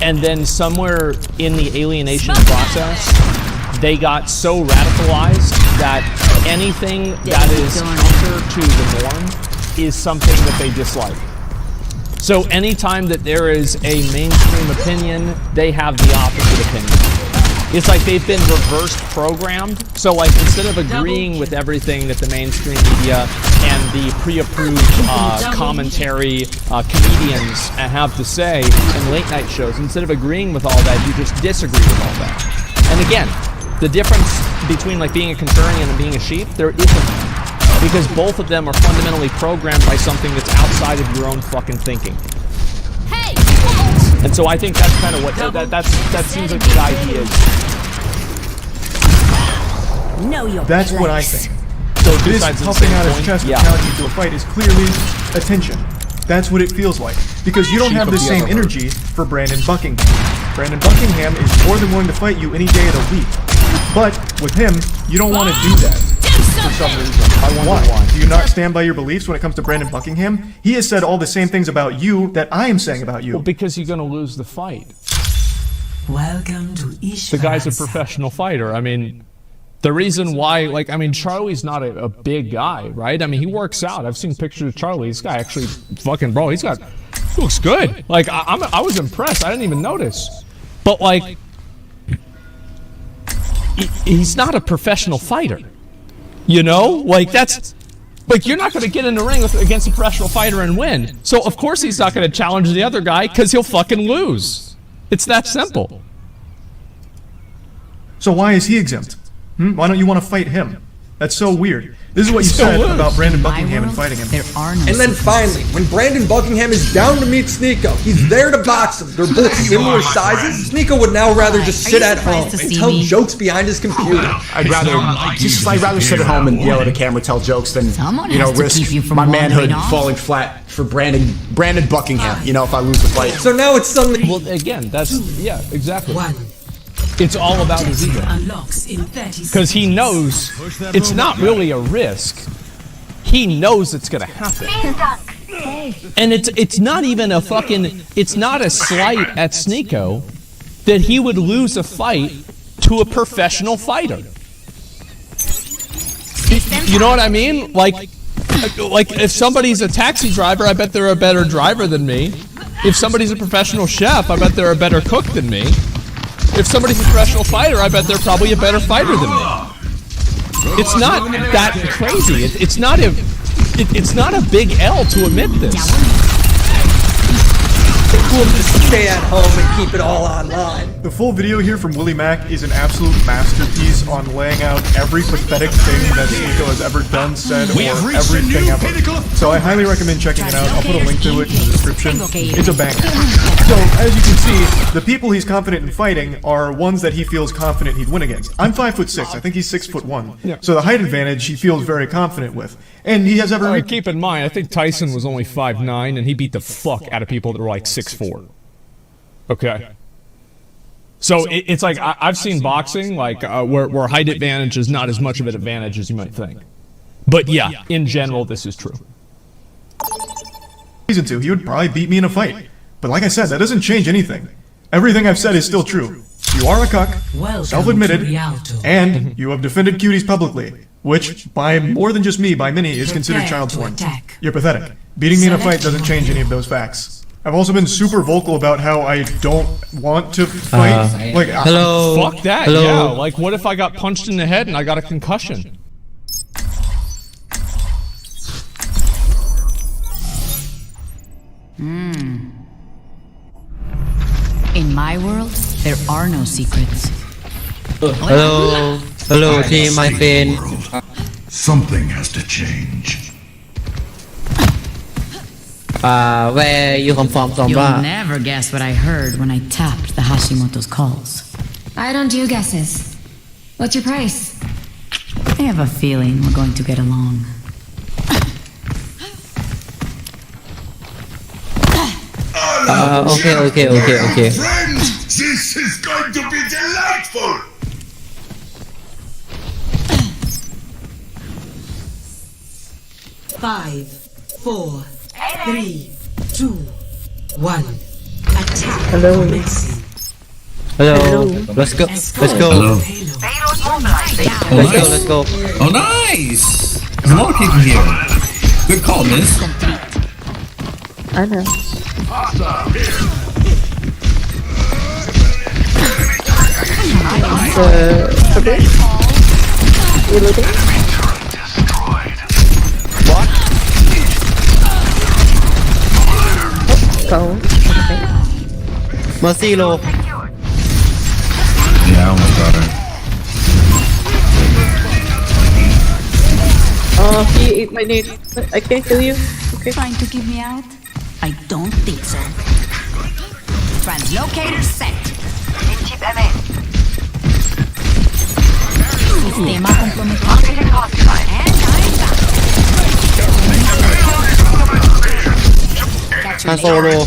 Speaker 11: and then somewhere in the alienation process, they got so radicalized that anything that is counter to the norm is something that they dislike. So anytime that there is a mainstream opinion, they have the opposite opinion. It's like they've been reverse programmed. So, like, instead of agreeing with everything that the mainstream media and the pre-approved commentary comedians have to say in late night shows, instead of agreeing with all that, you just disagree with all that. And again, the difference between, like, being a contrarian and being a sheep, there isn't. Because both of them are fundamentally programmed by something that's outside of your own fucking thinking.
Speaker 3: Hey!
Speaker 11: And so I think that's kind of what that seems like the idea is.
Speaker 2: Know your
Speaker 10: That's
Speaker 2: place.
Speaker 10: what I think. So this puffing out his chest and challenging to a fight is clearly attention. That's what it feels like. Because you don't have the same energy for Brandon Buckingham. Brandon Buckingham is more than willing to fight you any day of the week. But with him, you don't want to do that. For some reason. Why? Do you not stand by your beliefs when it comes to Brandon Buckingham? He has said all the same things about you that I am saying about you.
Speaker 11: Well, because you're going to lose the fight.
Speaker 2: Welcome to Ishvara.
Speaker 11: The guy's a professional fighter. I mean, the reason why, like, I mean, Charlie's not a big guy, right? I mean, he works out. I've seen pictures of Charlie. This guy actually, fucking, bro, he looks good. Like, I was impressed. I didn't even notice. But, like, he's not a professional fighter. You know, like, that's, like, you're not going to get in the ring against a professional fighter and win. So, of course, he's not going to challenge the other guy because he'll fucking lose. It's that simple.
Speaker 10: So why is he exempt? Why don't you want to fight him? That's so weird. This is what you said about Brandon Buckingham and fighting him.
Speaker 14: And then finally, when Brandon Buckingham is down to meet Sneeko, he's there to box him. They're both similar sizes. Sneeko would now rather just sit at home and tell jokes behind his computer.
Speaker 13: I'd rather sit at home and yell at a camera, tell jokes than, you know, risk my manhood falling flat for Brandon Buckingham, you know, if I lose the fight.
Speaker 14: So now it's suddenly...
Speaker 11: Well, again, that's, yeah, exactly. It's all about his ego. Because he knows it's not really a risk. He knows it's gonna happen. And it's not even a fucking, it's not a slight at Sneeko that he would lose a fight to a professional fighter. You know what I mean? Like if somebody's a taxi driver, I bet they're a better driver than me. If somebody's a professional chef, I bet they're a better cook than me. If somebody's a professional fighter, I bet they're probably a better fighter than me. It's not that crazy. It's not a big L to admit this.
Speaker 14: We'll just stay at home and keep it all online.
Speaker 10: The full video here from Willie Mack is an absolute masterpiece on laying out every pathetic thing that Sneeko has ever done, said, or everything ever. So I highly recommend checking it out. I'll put a link to it in the description. It's a banger. So, as you can see, the people he's confident in fighting are ones that he feels confident he'd win against. I'm 5'6". I think he's 6'1".
Speaker 11: Yeah.
Speaker 10: So the height advantage he feels very confident with. And he has every...
Speaker 11: Keep in mind, I think Tyson was only 5'9", and he beat the fuck out of people that were like 6'4". Okay. So it's like I've seen boxing like where height advantage is not as much of an advantage as you might think. But yeah, in general, this is true.
Speaker 10: Reason to, he would probably beat me in a fight. But like I said, that doesn't change anything. Everything I've said is still true. You are a cuck, self-admitted, and you have defended cuties publicly, which, by more than just me, by many, is considered child porn. You're pathetic. Beating me in a fight doesn't change any of those facts. I've also been super vocal about how I don't want to fight.
Speaker 11: Hello. Fuck that. Hello. Yeah. Like, what if I got punched in the head and I got a concussion?
Speaker 1: In my world, there are no secrets.
Speaker 15: Hello, team, my friend.
Speaker 7: Something has to change.
Speaker 15: Where you come from,
Speaker 1: You'll never guess what I heard when I tapped the Hashimoto's calls.
Speaker 3: I don't do guesses. What's your price?
Speaker 1: I have a feeling we're going to get along.
Speaker 15: Okay.
Speaker 7: Friends, this is going to be delightful.
Speaker 2: Five, 4, 3, 2, 1. Attack.
Speaker 15: Hello. Let's go. Let's go.
Speaker 9: Oh, nice. There's more people here. Good call, miss.
Speaker 16: I know. Okay. Reloading.
Speaker 15: What?
Speaker 16: Go. Okay.
Speaker 15: Mercy low.
Speaker 9: Yeah, I almost got her.
Speaker 16: Oh, he ate my nade. I can't kill you. Okay.
Speaker 1: Trying to keep me out? I don't think so. Translocator set. Sistema comprometido.
Speaker 15: Han Solo.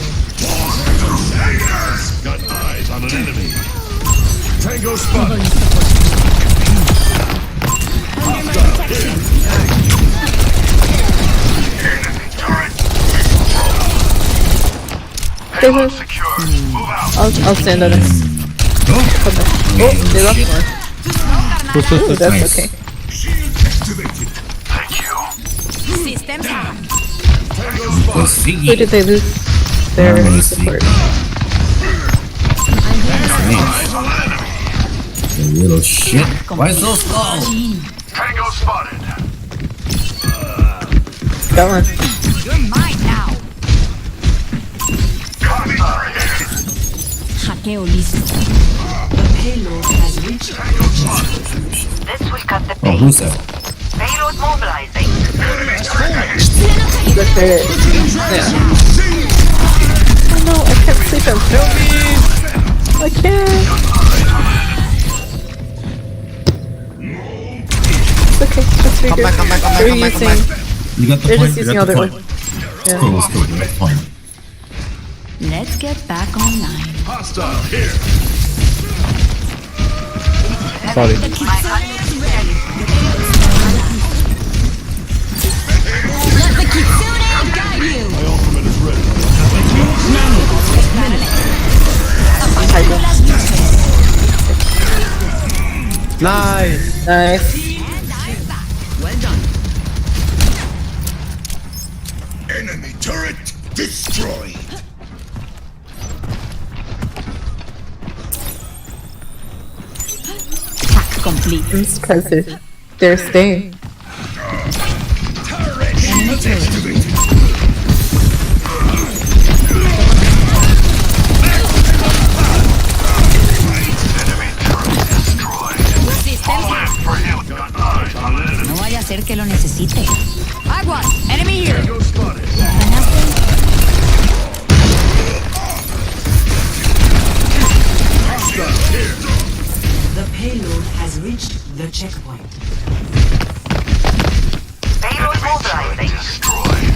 Speaker 7: Got eyes on an enemy. Tango spotted.
Speaker 16: I'll stand on it. Oh, they left more. Oh, that's okay.
Speaker 1: Systems out.
Speaker 16: Where did they lose their support?
Speaker 9: You little shit. Why so slow?
Speaker 5: Tango spotted.
Speaker 16: Got one.
Speaker 1: You're mine now. Hackeo listo.
Speaker 2: The payload has reached.
Speaker 6: This will cut the
Speaker 9: Oh, who's that?
Speaker 6: payload mobilizing.
Speaker 16: Look at it. Yeah. Oh no, I can't sleep him. I can't. It's okay. Let's regroup.
Speaker 15: Come back.
Speaker 16: They're using.
Speaker 9: You got the
Speaker 16: They're
Speaker 9: point.
Speaker 16: just
Speaker 9: You
Speaker 16: using
Speaker 9: got the
Speaker 16: other
Speaker 9: point.
Speaker 16: one. Yeah.
Speaker 9: Cool, let's go. That's fine.
Speaker 1: Let's get back online.
Speaker 5: Hostile here.
Speaker 15: Sorry.
Speaker 1: Let the Kitsune guide you.
Speaker 5: My ultimate is ready.
Speaker 15: Nice.
Speaker 16: Nice.
Speaker 1: Well done.
Speaker 7: Destroyed.
Speaker 1: Hack complete.
Speaker 16: It's because they're staying.
Speaker 1: Enemy turret. No vaya a ser que lo necesite. Aguas! Enemy here!
Speaker 2: The payload has reached the checkpoint.
Speaker 6: Payload mobilizing.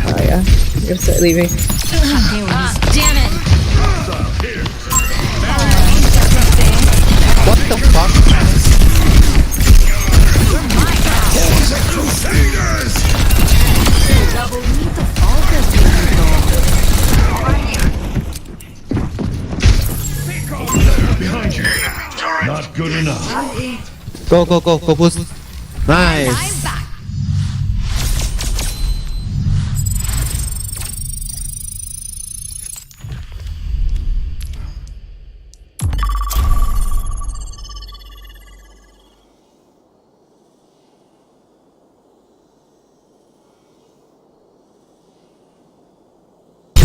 Speaker 16: Oh yeah, you're start leaving.
Speaker 3: Damn it!
Speaker 15: What the fuck?
Speaker 7: Behind you. Not good enough.
Speaker 15: Go, go, go, go boost. Nice.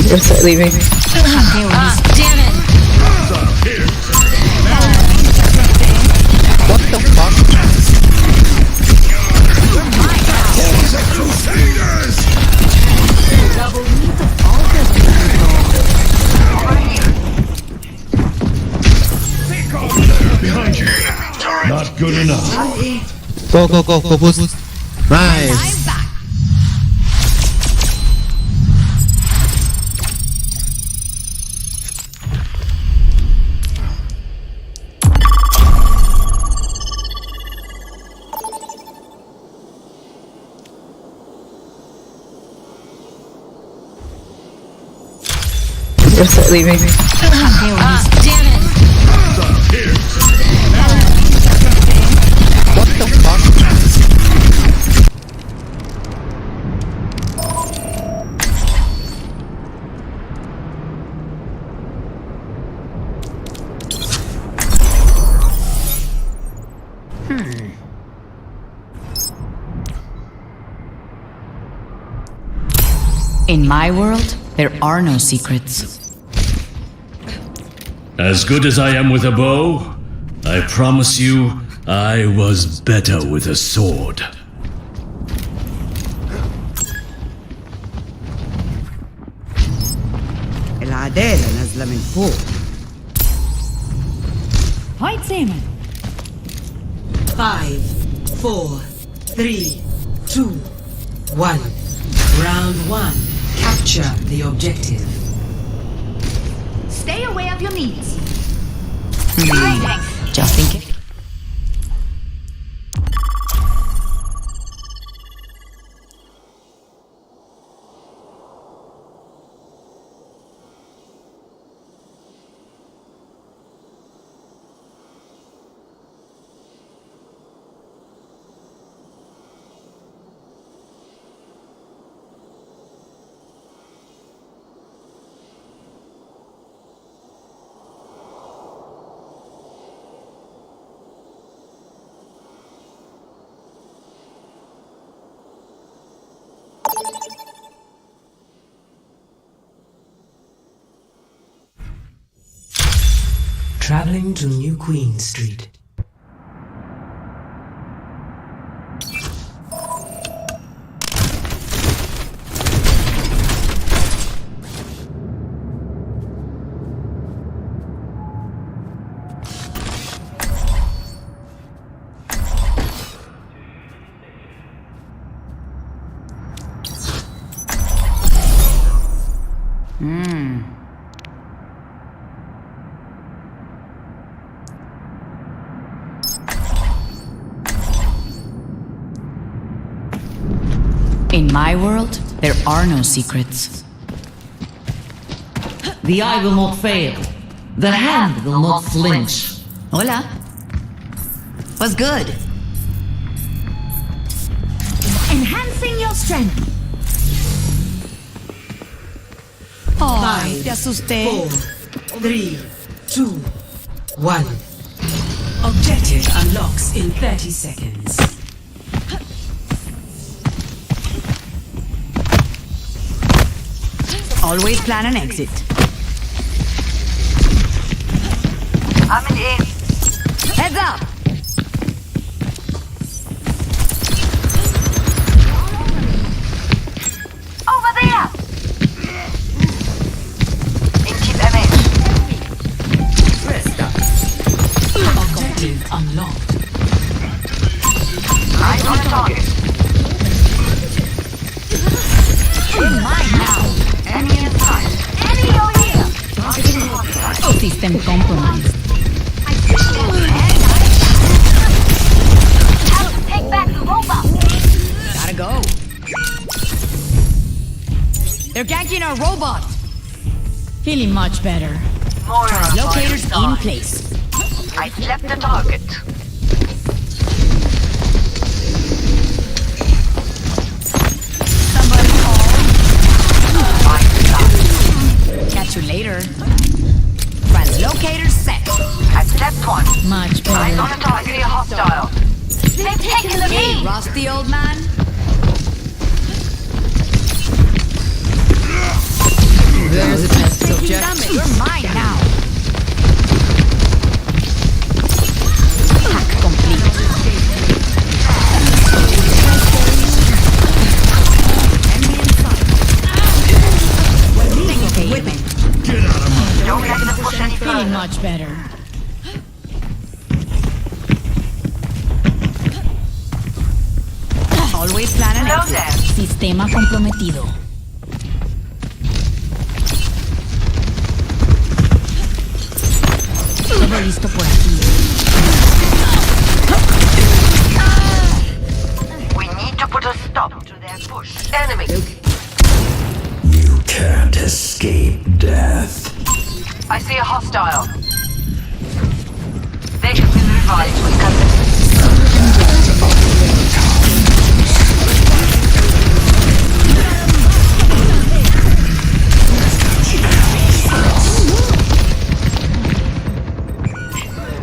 Speaker 16: You're start leaving.
Speaker 3: Damn it!
Speaker 15: What the fuck?
Speaker 7: Behind you. Not good enough.
Speaker 15: Go, go, go, go boost. Nice.
Speaker 16: You're start leaving.
Speaker 3: Damn it!
Speaker 15: What the fuck?
Speaker 1: In my world, there are no secrets.
Speaker 9: As good as I am with a bow, I promise you, I was better with a sword.
Speaker 2: العدالة نازلة من فوق.
Speaker 1: White salmon.
Speaker 2: 5, 4, 3, 2, 1. Round 1. Capture the objective.
Speaker 3: Stay away of your meats.
Speaker 1: Just in case.
Speaker 2: Traveling to New Queen Street.
Speaker 1: In my world, there are no secrets.
Speaker 17: The eye will not fail. The hand will not flinch.
Speaker 1: Hola. What's good?
Speaker 3: Enhancing your strength.
Speaker 1: Ay, te asusté.
Speaker 2: 4, 3, 2, 1. Objective unlocks in 30 seconds.
Speaker 1: Always plan an exit.
Speaker 6: I'm in aim.
Speaker 1: Heads up!
Speaker 6: Over there! Keep aiming.
Speaker 2: Objective unlocked.
Speaker 6: Eyes on the target.
Speaker 1: In mine now.
Speaker 6: Enemy in sight. Enemy over here.
Speaker 1: System compromised.
Speaker 3: Take back the robot.
Speaker 1: Gotta go. They're ganking our robot. Feeling much better.
Speaker 6: More
Speaker 1: Locators in place.
Speaker 6: I slept the target.
Speaker 1: Somebody call. Catch you later. Right, locator set.
Speaker 6: I slept one.
Speaker 1: Much
Speaker 6: Eyes on
Speaker 1: better.
Speaker 6: the target. Hostile.
Speaker 3: They've taken the
Speaker 1: Hey,
Speaker 3: lead.
Speaker 1: rusty old man. There's a test subject. You're mine now. Hack complete. Enemy in sight.
Speaker 9: Get out of my
Speaker 6: Don't let them push any
Speaker 1: Feeling
Speaker 6: further.
Speaker 1: much better. Always plan an
Speaker 6: Hello
Speaker 1: exit.
Speaker 6: there.
Speaker 1: Sistema comprometido. Todo listo por aquí.
Speaker 6: We need to put a stop to their push. Enemy.
Speaker 2: You can't escape death.
Speaker 6: I see a hostile. They have been revived. We cut them.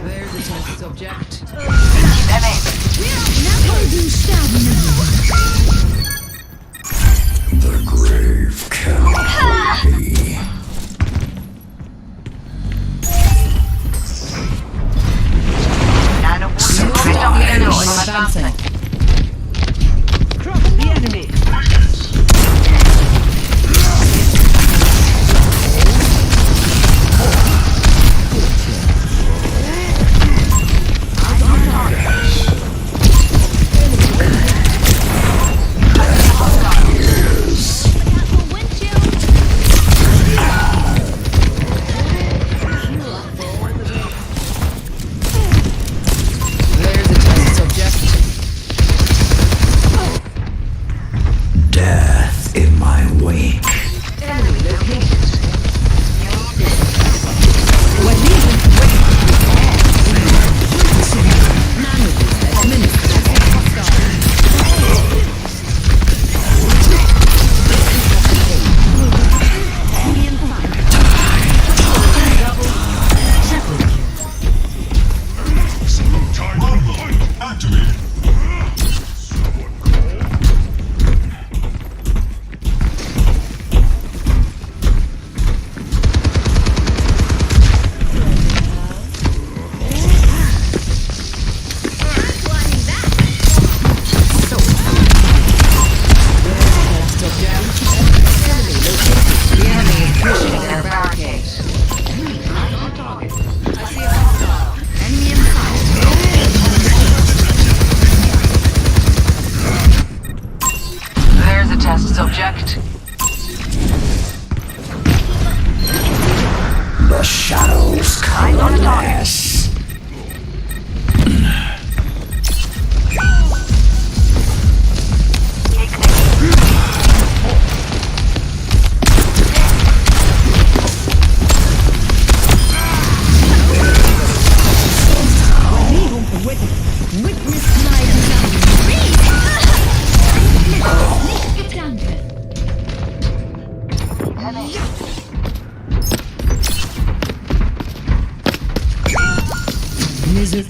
Speaker 4: There's a test subject.
Speaker 6: Keep aiming.
Speaker 2: The grave cannot be.
Speaker 6: Nano
Speaker 1: Avanzano.
Speaker 6: the enemy.
Speaker 4: There's a test subject.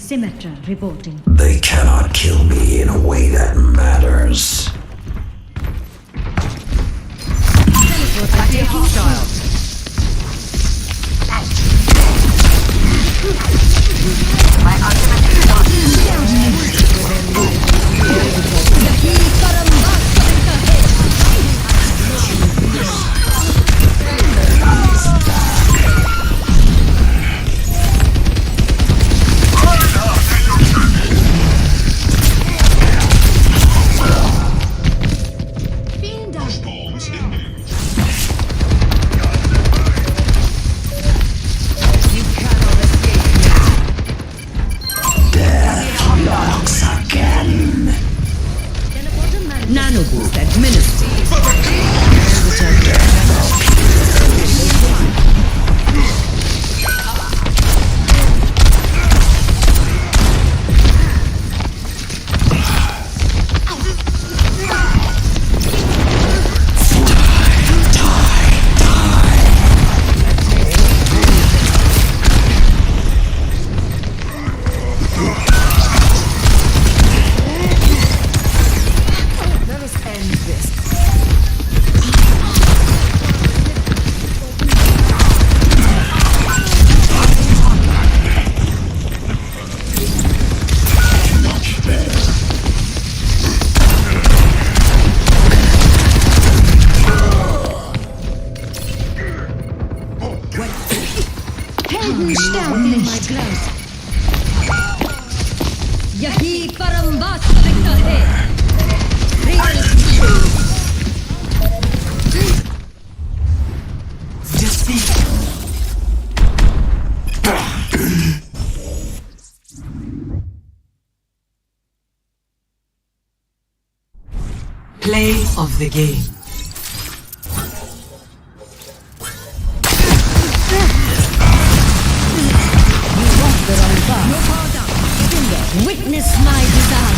Speaker 18: Symmetra reporting.
Speaker 19: They cannot kill me in a way that matters.
Speaker 6: My ultimate is
Speaker 4: Nano boost administered.
Speaker 18: यही परम वास्तविकता है।
Speaker 2: Play of the game.
Speaker 18: Witness my design.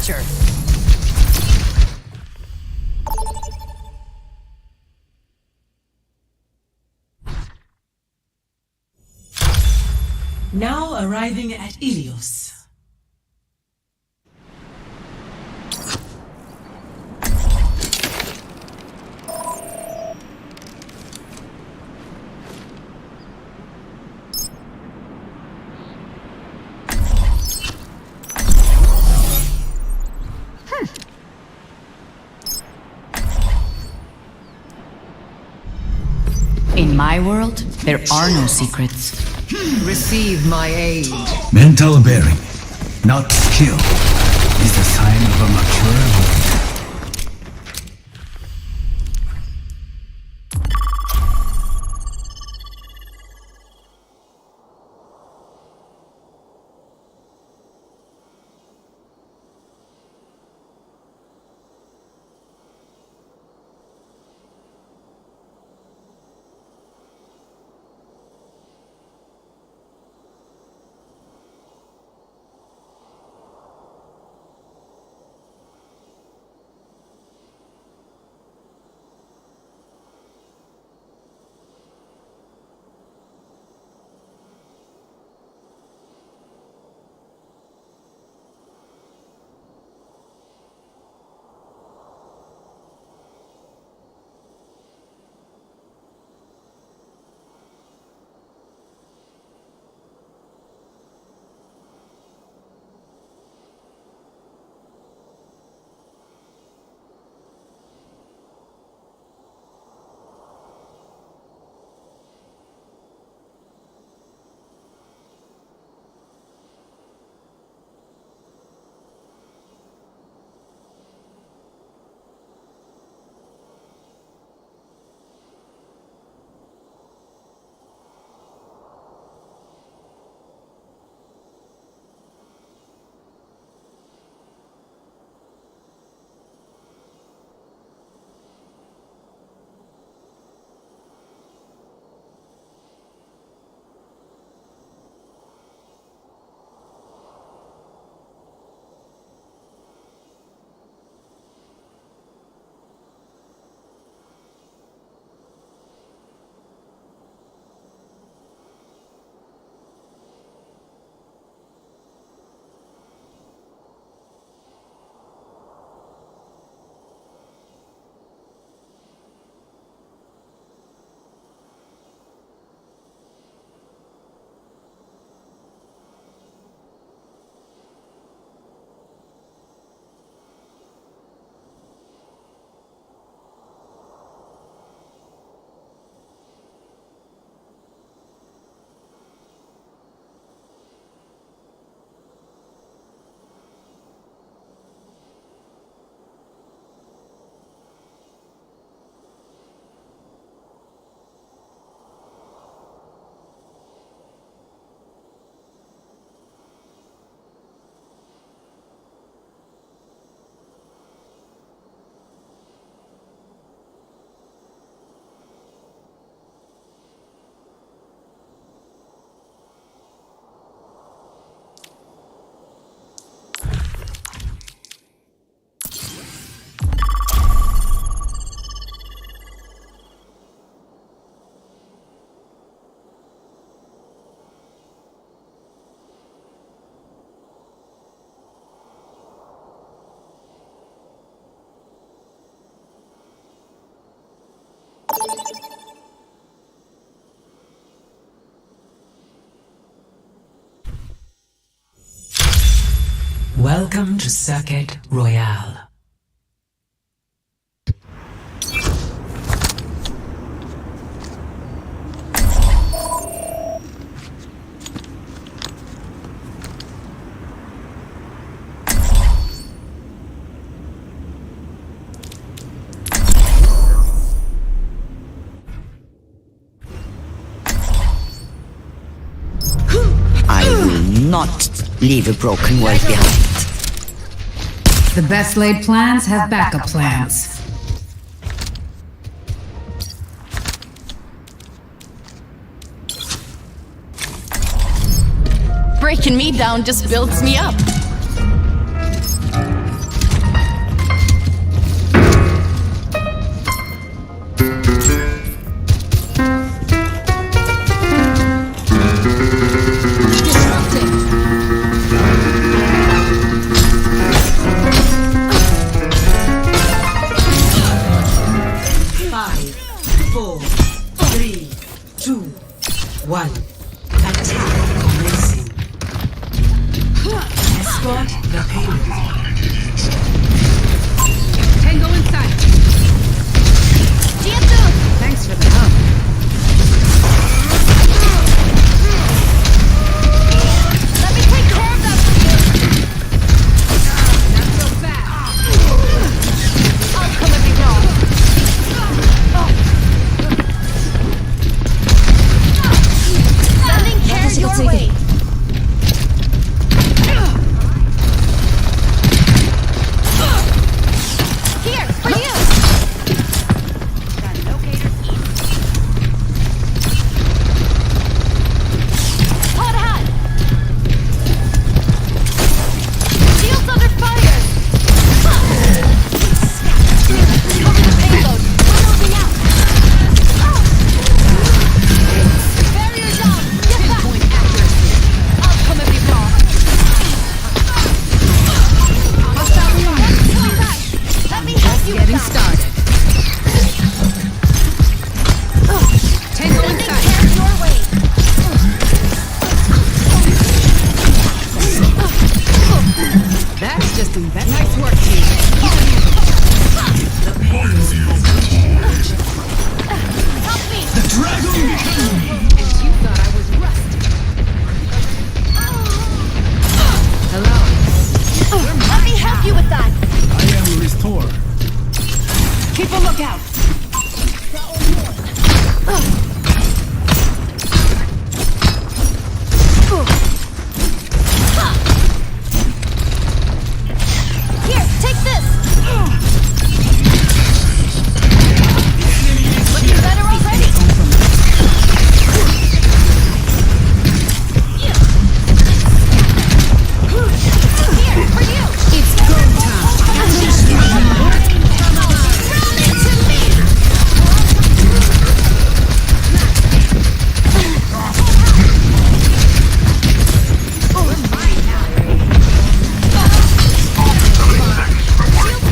Speaker 1: launcher.
Speaker 2: Now arriving at Ilios.
Speaker 1: In my world, there are no secrets.
Speaker 4: Receive my aid.
Speaker 9: Mental bearing, not skill, is the sign of a mature lord.
Speaker 2: Welcome to Circuit Royale.
Speaker 17: I will not leave a broken world behind.
Speaker 1: The best laid plans have backup plans.
Speaker 3: Breaking me down just builds me up.
Speaker 2: 4, 3, 2, 1. Attack commencing. Escort the payload.
Speaker 1: Tango inside. Thanks for the help.
Speaker 3: Let me take care of that for you.
Speaker 1: Not so fast.
Speaker 3: I'll come and be wrong. Sending care your way. Here, for you. Got locators east. Hot hat. Shields under fire. Cover the payload. We're moving out. Barrier down. Get back. I'll come and be wrong. Coming back. Let me help you with
Speaker 1: Getting
Speaker 3: that.
Speaker 1: started. Tango inside.
Speaker 3: Care your way.
Speaker 1: That's just that nice work, team.
Speaker 2: The payload has
Speaker 3: Help me.
Speaker 1: And you thought I was rusty. Hello.
Speaker 3: Let me help you with that.
Speaker 8: I am restored.
Speaker 1: Keep a lookout.
Speaker 3: Here, take this. Looking better already. Here, for you.
Speaker 1: It's go time.
Speaker 3: Run into me. Shields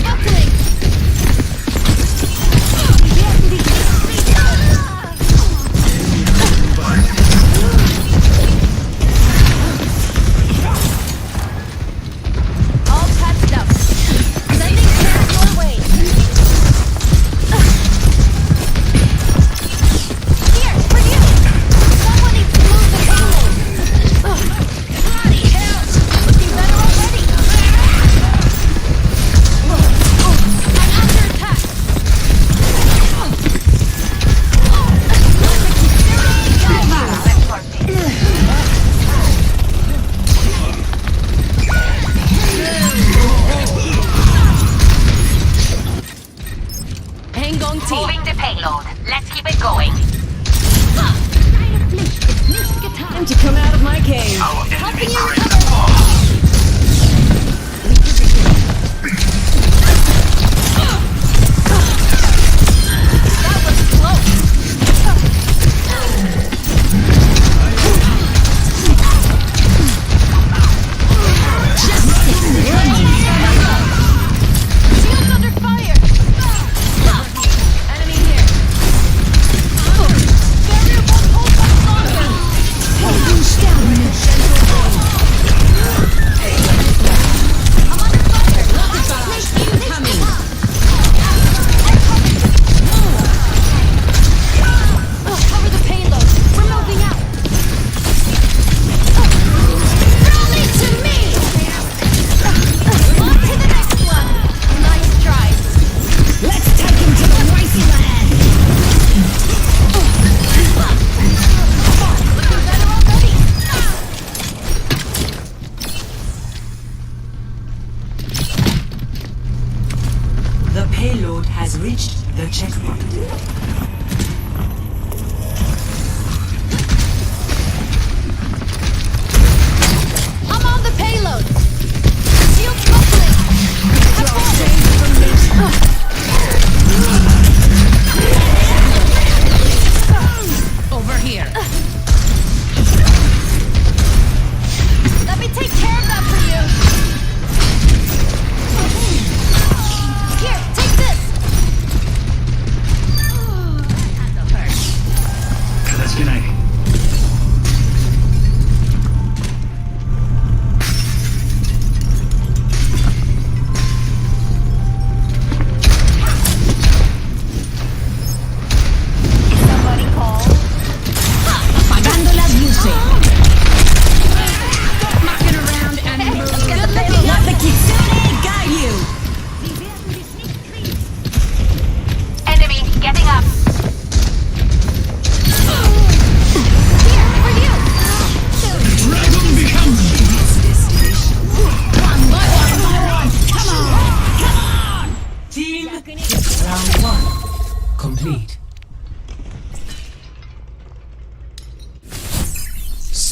Speaker 3: buckling. All patched up. Sending care your way. Here, for you. Someone needs to move the payload. Bloody hell. Looking better already. I'm under attack. Hang on, team.
Speaker 6: Moving the payload. Let's keep it going.
Speaker 1: Time to come out of my cave.
Speaker 3: Helping you recover. That was close. Shields under fire. Enemy here. Barrier won't hold much longer.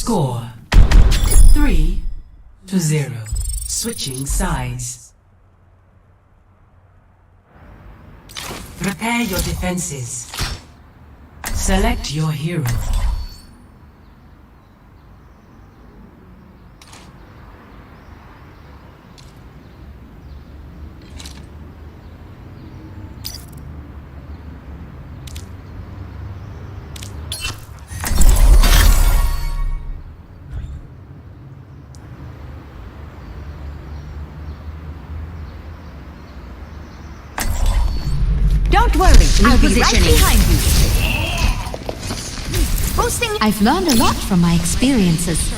Speaker 2: Score 3-0. Switching sides. Prepare your defenses. Select your hero.
Speaker 1: Don't worry, I'll be right behind you. Boosting. I've learned a lot from my experiences.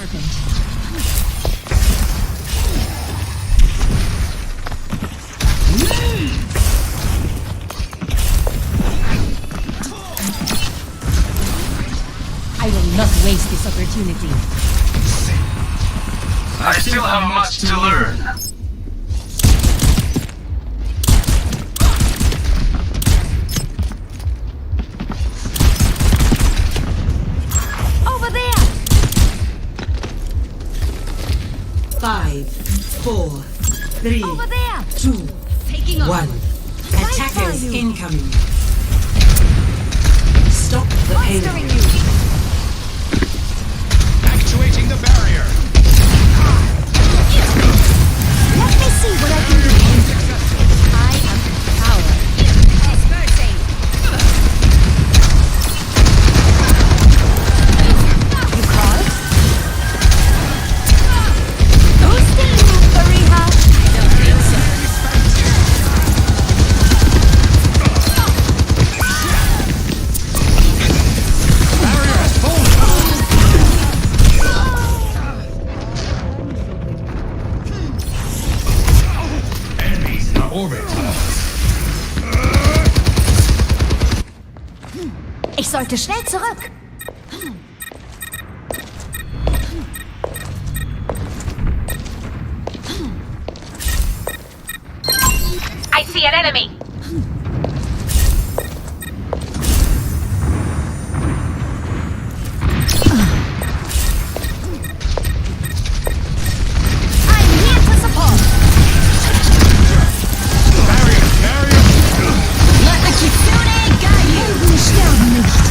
Speaker 1: I will not waste this opportunity.
Speaker 5: I still have much to learn.
Speaker 1: Over there!
Speaker 2: 5, 4, 3,
Speaker 1: Over there!
Speaker 2: 2,
Speaker 1: Taking off.
Speaker 2: 1. Attackers
Speaker 1: you.
Speaker 2: incoming. Stop the
Speaker 1: Monstering
Speaker 2: payload.
Speaker 1: you.
Speaker 5: Actuating the barrier.
Speaker 1: Let me see what I can do. I am power. Dispersing. You called? Boosting you, Fariha. I don't think so.
Speaker 5: Enemies in orbit.
Speaker 1: Ich sollte schnell zurück. I see an enemy. I'm here to support. Let the Kitsune guide you. Sterben nicht.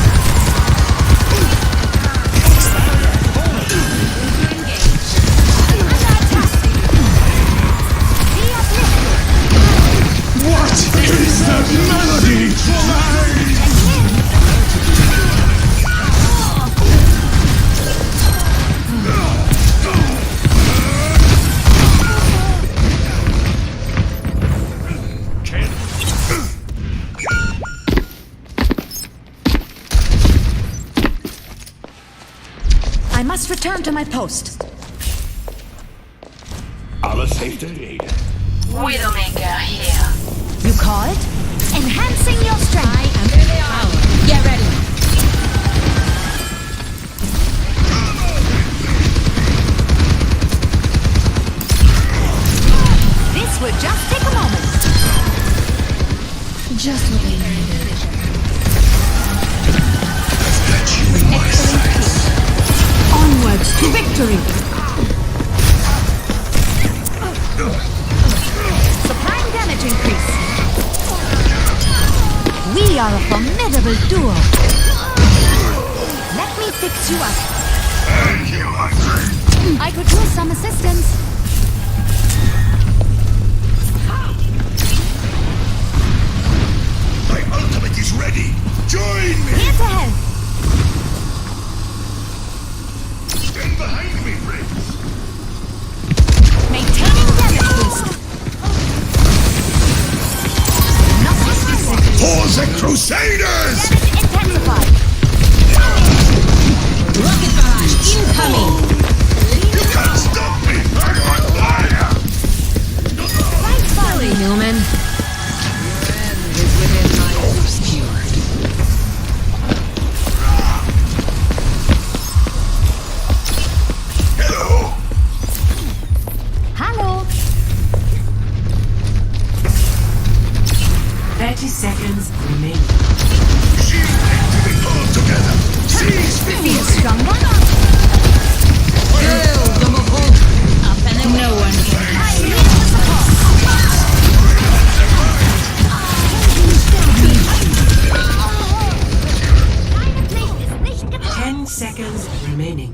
Speaker 5: What is that melody?
Speaker 1: I must return to my post.
Speaker 5: Alles heeft een reden.
Speaker 6: Widowmaker here.
Speaker 1: You called? Enhancing your strength. I am power. Get ready. This would just take a moment. Just what I needed. Excellent peace. Onwards to victory. Supreme damage increase. We are a formidable duo. Let me fix you up. I could use some assistance.
Speaker 5: My ultimate is ready. Join me.
Speaker 1: Here to help.
Speaker 5: Stand behind me, friends.
Speaker 1: Maintaining damage boost. Nothing specific.
Speaker 5: For the Crusaders!
Speaker 1: Damage intensified. Rocket barrage incoming.
Speaker 5: You can't stop me! I'm on fire!
Speaker 1: Right, sorry, Newman.
Speaker 5: Hello!
Speaker 1: Hello.
Speaker 2: 30 seconds remaining.
Speaker 5: Shield activate all together! Seize the
Speaker 1: Feel stronger?
Speaker 2: seconds remaining.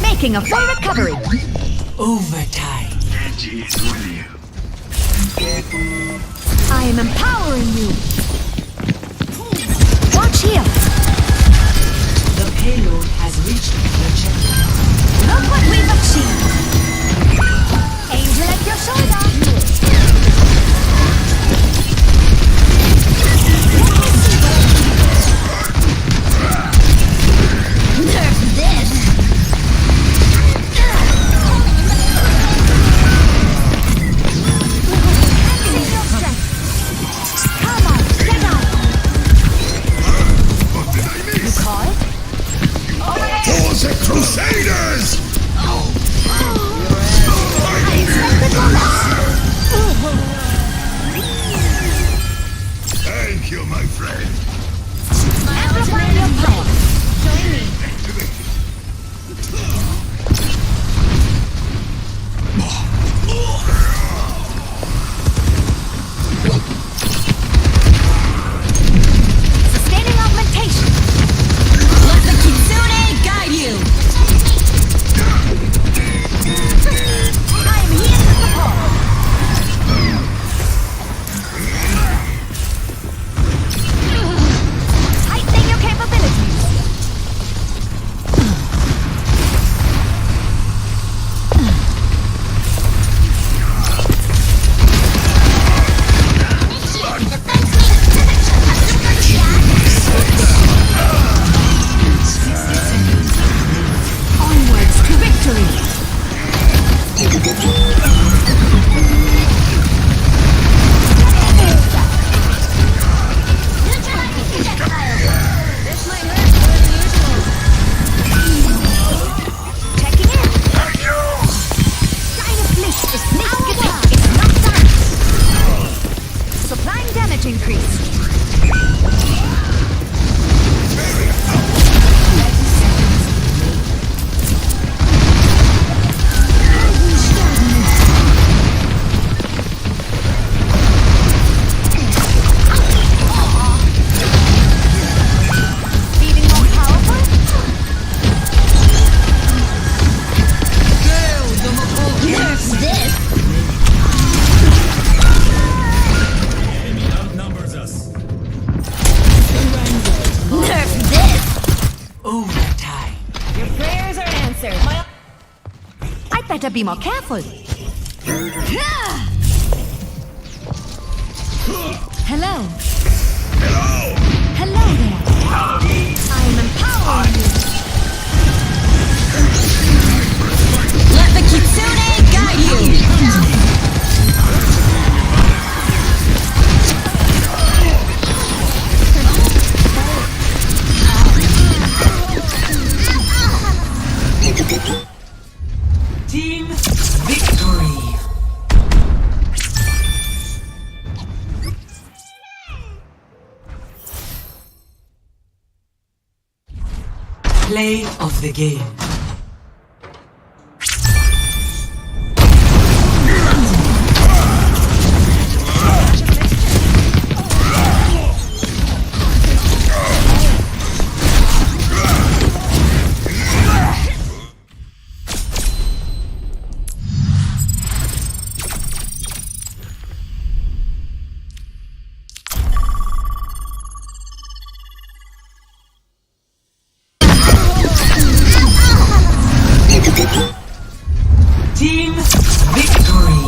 Speaker 3: Making a full recovery.
Speaker 2: Overtime.
Speaker 3: I am empowering you. Watch here.
Speaker 2: The payload has reached the checkpoint.
Speaker 3: Look what we've achieved. Angel at your shoulder. Nerf this. Come on, get on. You call it?
Speaker 7: For the Crusaders! Thank you, my friend.
Speaker 3: Amplifying your power. Join me. Sustaining augmentation. Let the Kitsune guide you. I am here to support. Heightening your capabilities. Onwards to victory. Checking in. Line of Blitz is sneak attack. It's not done. Supplying damage increase. Feeling more powerful? Nerf this. Nerf this.
Speaker 2: Overtime.
Speaker 3: Your prayers are answered. I'd better be more careful. Hello. Hello there. I am empowering you. Let the Kitsune guide you.
Speaker 2: Team victory. Play of the game. Team victory.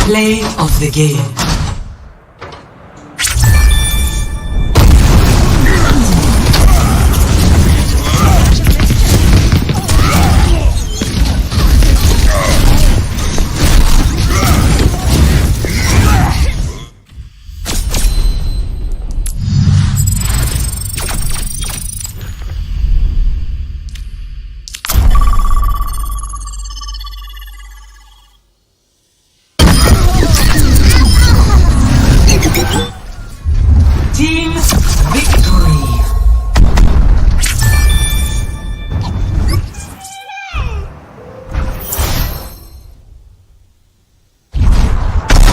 Speaker 2: Play of the game.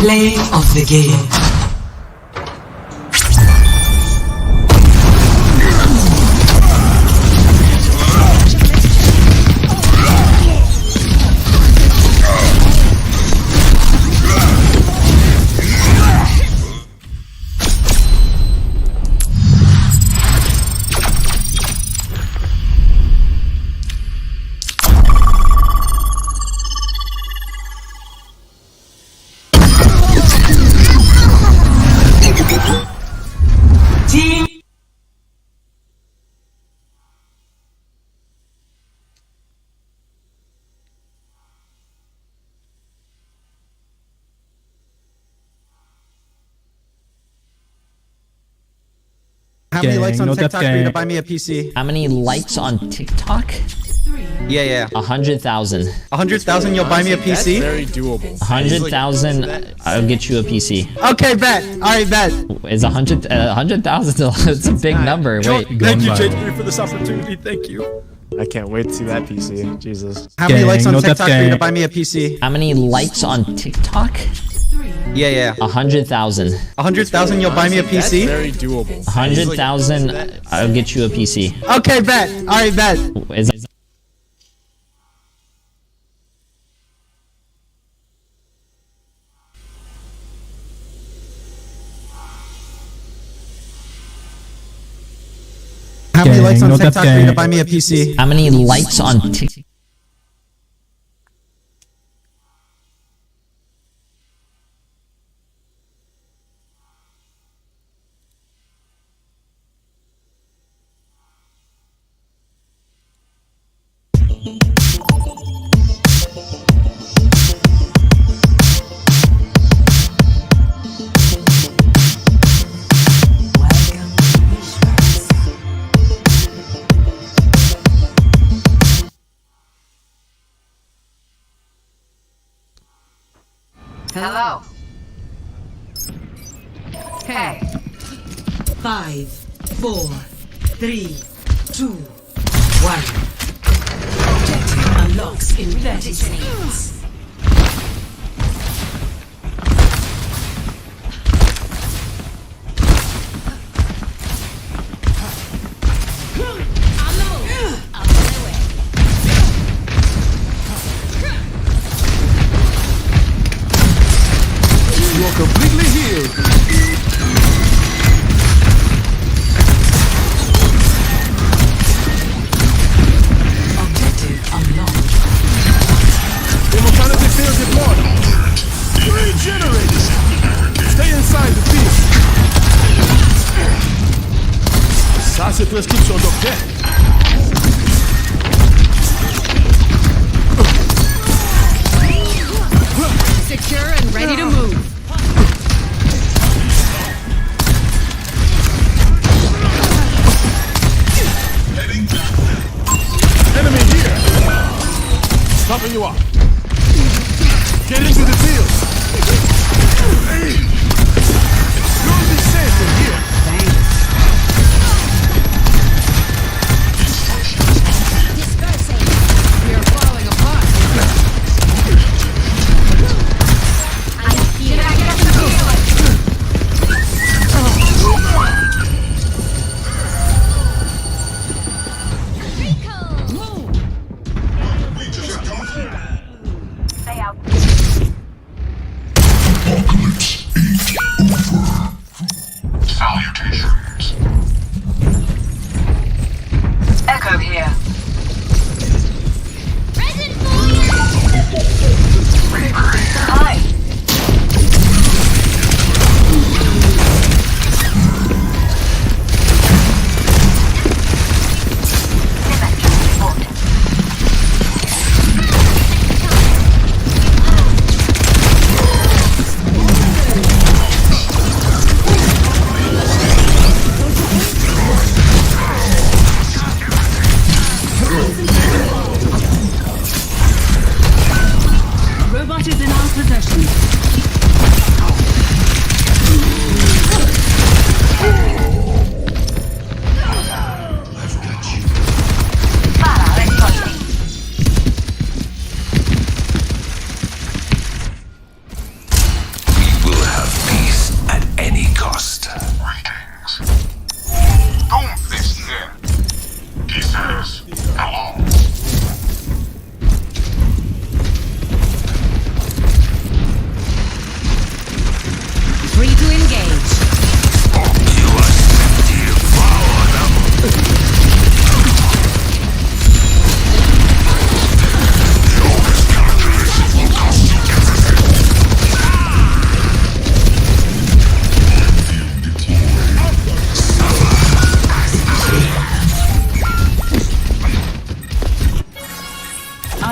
Speaker 2: Play of the game. Team.
Speaker 15: How many likes on TikTok for you to buy me a PC?
Speaker 20: How many likes on TikTok?
Speaker 15: Yeah.
Speaker 20: 100,000.
Speaker 15: 100,000, you'll buy me a PC?
Speaker 11: Very doable.
Speaker 20: 100,000, I'll get you a PC.
Speaker 15: Okay, bet. Alright, bet.
Speaker 20: Is 100,000? It's a big number. Wait.
Speaker 14: Thank you, JP, for this opportunity. Thank you.
Speaker 13: I can't wait to see that PC. Jesus.
Speaker 15: How many likes on TikTok for you to buy me a PC?
Speaker 20: How many likes on TikTok?
Speaker 15: Yeah.
Speaker 20: 100,000.
Speaker 15: 100,000, you'll buy me a PC?
Speaker 11: Very doable.
Speaker 20: 100,000, I'll get you a PC.
Speaker 15: Okay, bet. Alright, bet. How many likes on TikTok for you to buy me a PC?
Speaker 20: How many likes on TikTok?
Speaker 6: Hello.
Speaker 2: Hey. 5, 4, 3, 2, 1. Objective unlocks in 30 seconds.
Speaker 14: You are completely healed.
Speaker 2: Objective unlocked.
Speaker 14: Immortality field deployed. Regenerated. Stay inside the field. Ça, c'est prescription, docteur.
Speaker 3: Secure and ready to move.
Speaker 14: Enemy here. Stopping you up. Get into the field. You'll be safe from here.
Speaker 3: Dispersing. We are falling apart.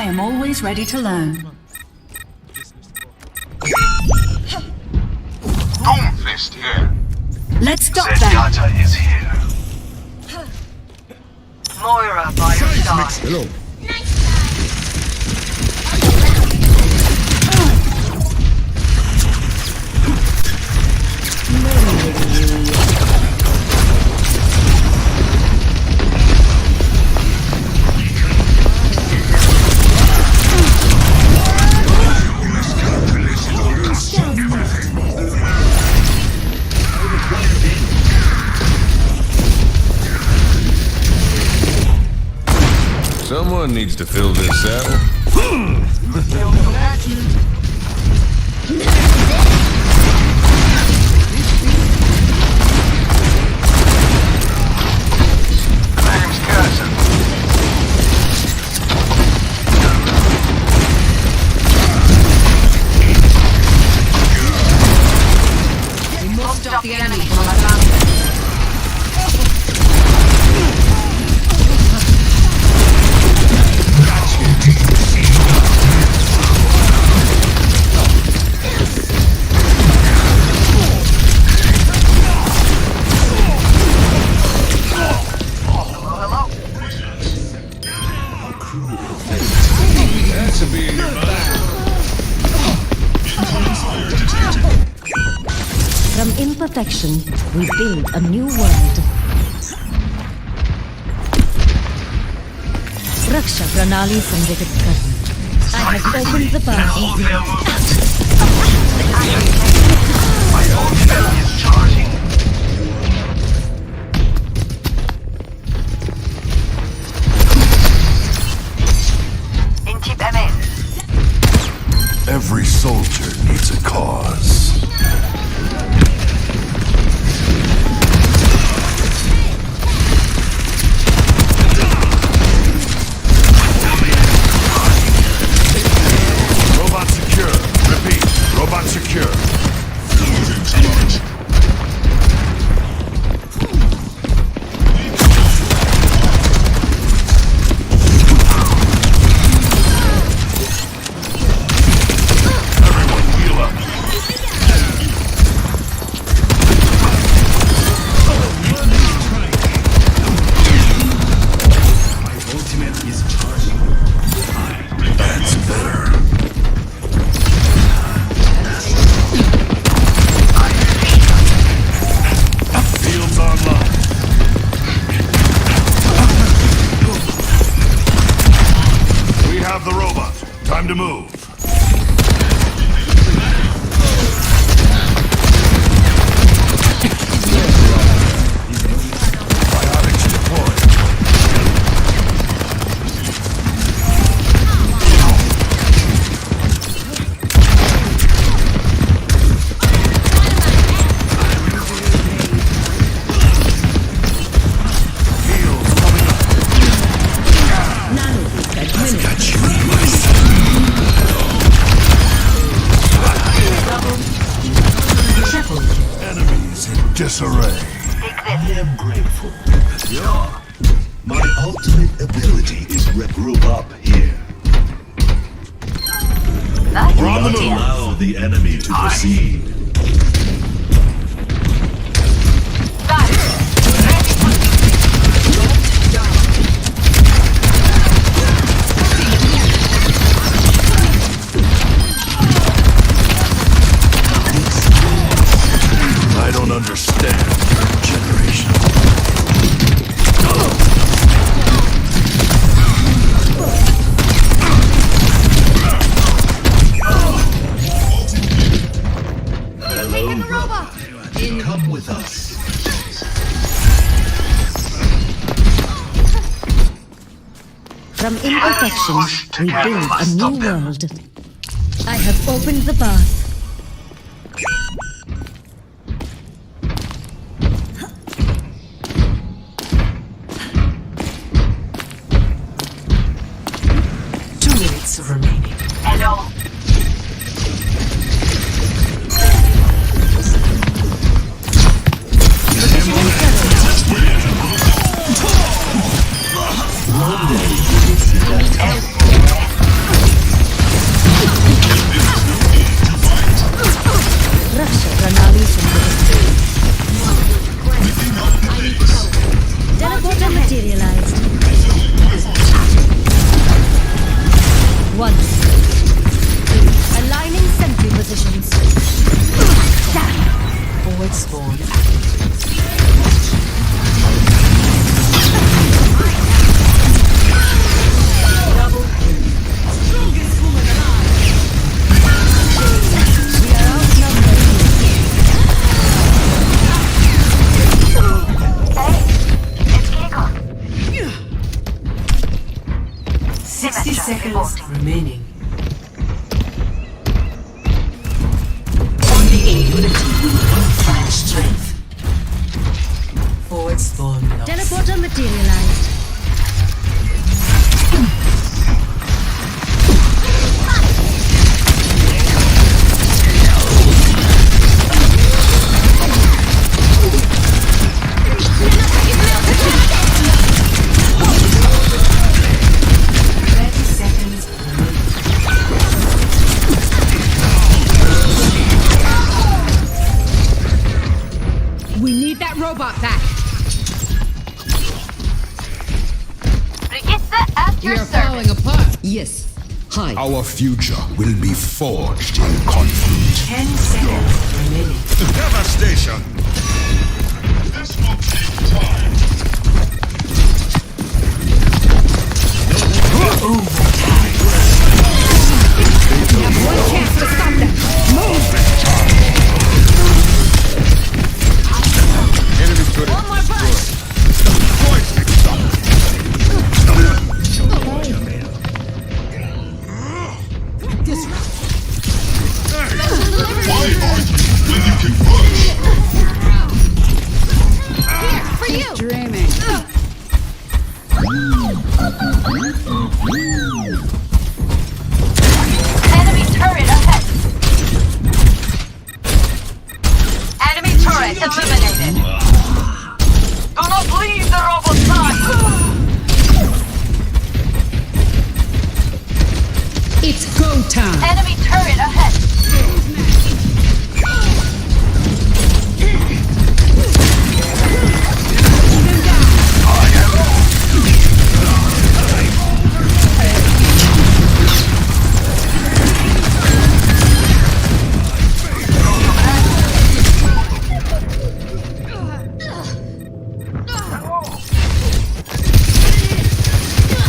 Speaker 2: am always ready to learn.
Speaker 5: Doomfist here.
Speaker 2: Let's stop that.
Speaker 5: Zenyatta is here.
Speaker 6: Moira by your side.
Speaker 14: Hello.
Speaker 5: Someone needs to fill this saddle. Name's Carson.
Speaker 18: We must stop the enemy from advancing. From imperfection, we build a new world. Raksha Pranali Sanjit Karna. I have opened the path.
Speaker 5: My ultimate is charging.
Speaker 6: Intip MS.
Speaker 7: Every soldier needs a cause.
Speaker 5: Robot secure. Repeat. Robot secure. Time to move. Biotics deployed. Heals coming up. I've got you in my enemies in disarray.
Speaker 19: I am grateful. Yeah. My ultimate ability is regroup up here.
Speaker 5: We're on the move.
Speaker 19: Allow the enemy to proceed.
Speaker 5: I don't understand your generation.
Speaker 19: Hello, robot. Come with us.
Speaker 18: From imperfection, we build a new world. I have opened the path.
Speaker 2: Remaining.
Speaker 6: Hello.
Speaker 2: seconds remaining. Only a unity will find strength. Forward spawn lost.
Speaker 18: Teleporter materialized.
Speaker 3: We need that robot back.
Speaker 1: Register at your
Speaker 3: We are
Speaker 1: service.
Speaker 3: falling apart.
Speaker 4: Yes. Hi.
Speaker 19: Our future will be forged in conflict.
Speaker 2: 10 seconds remaining.
Speaker 19: Devastation! This will take time.
Speaker 3: We have one chance to stop them. Move!
Speaker 19: Enemy turret
Speaker 3: One more punch.
Speaker 19: Why argue when you can punch?
Speaker 3: Here, for you. Dreaming.
Speaker 1: Enemy turret ahead. Enemy turret eliminated. Do not leave the robot side.
Speaker 3: It's go time.
Speaker 1: Enemy turret ahead.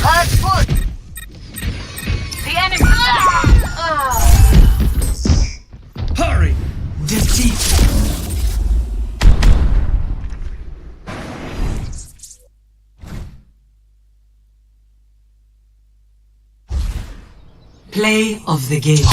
Speaker 1: Hard foot. The enemy.
Speaker 9: Hurry!
Speaker 2: Defeat. Play of the game.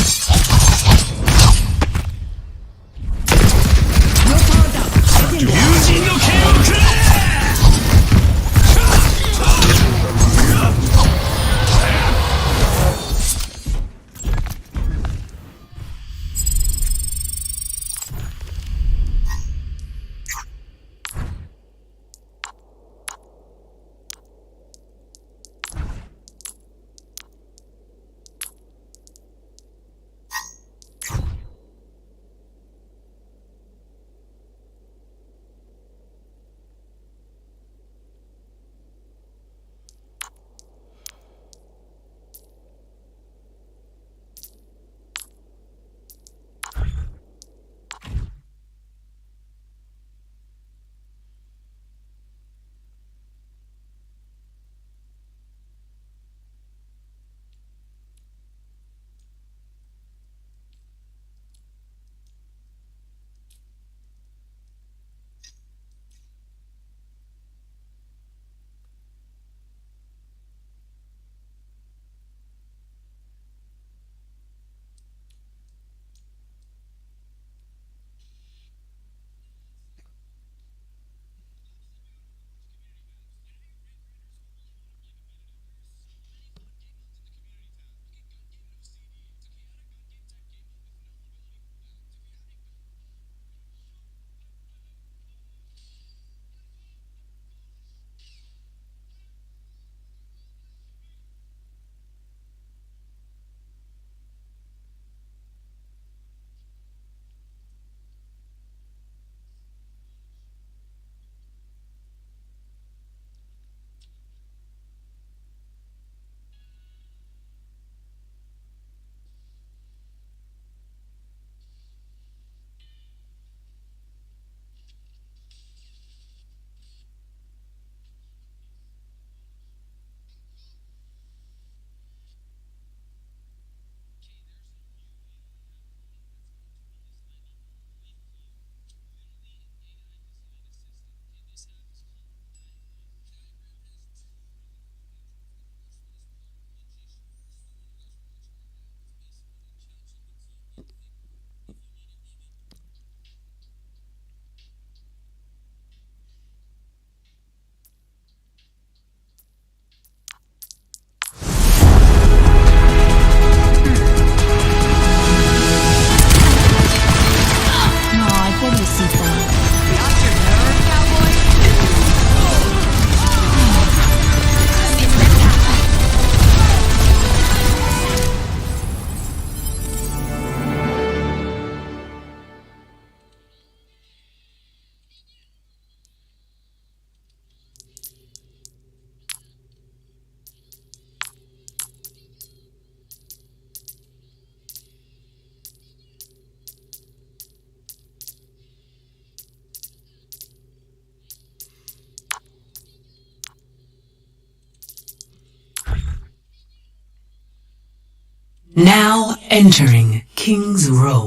Speaker 2: Now entering King's Row.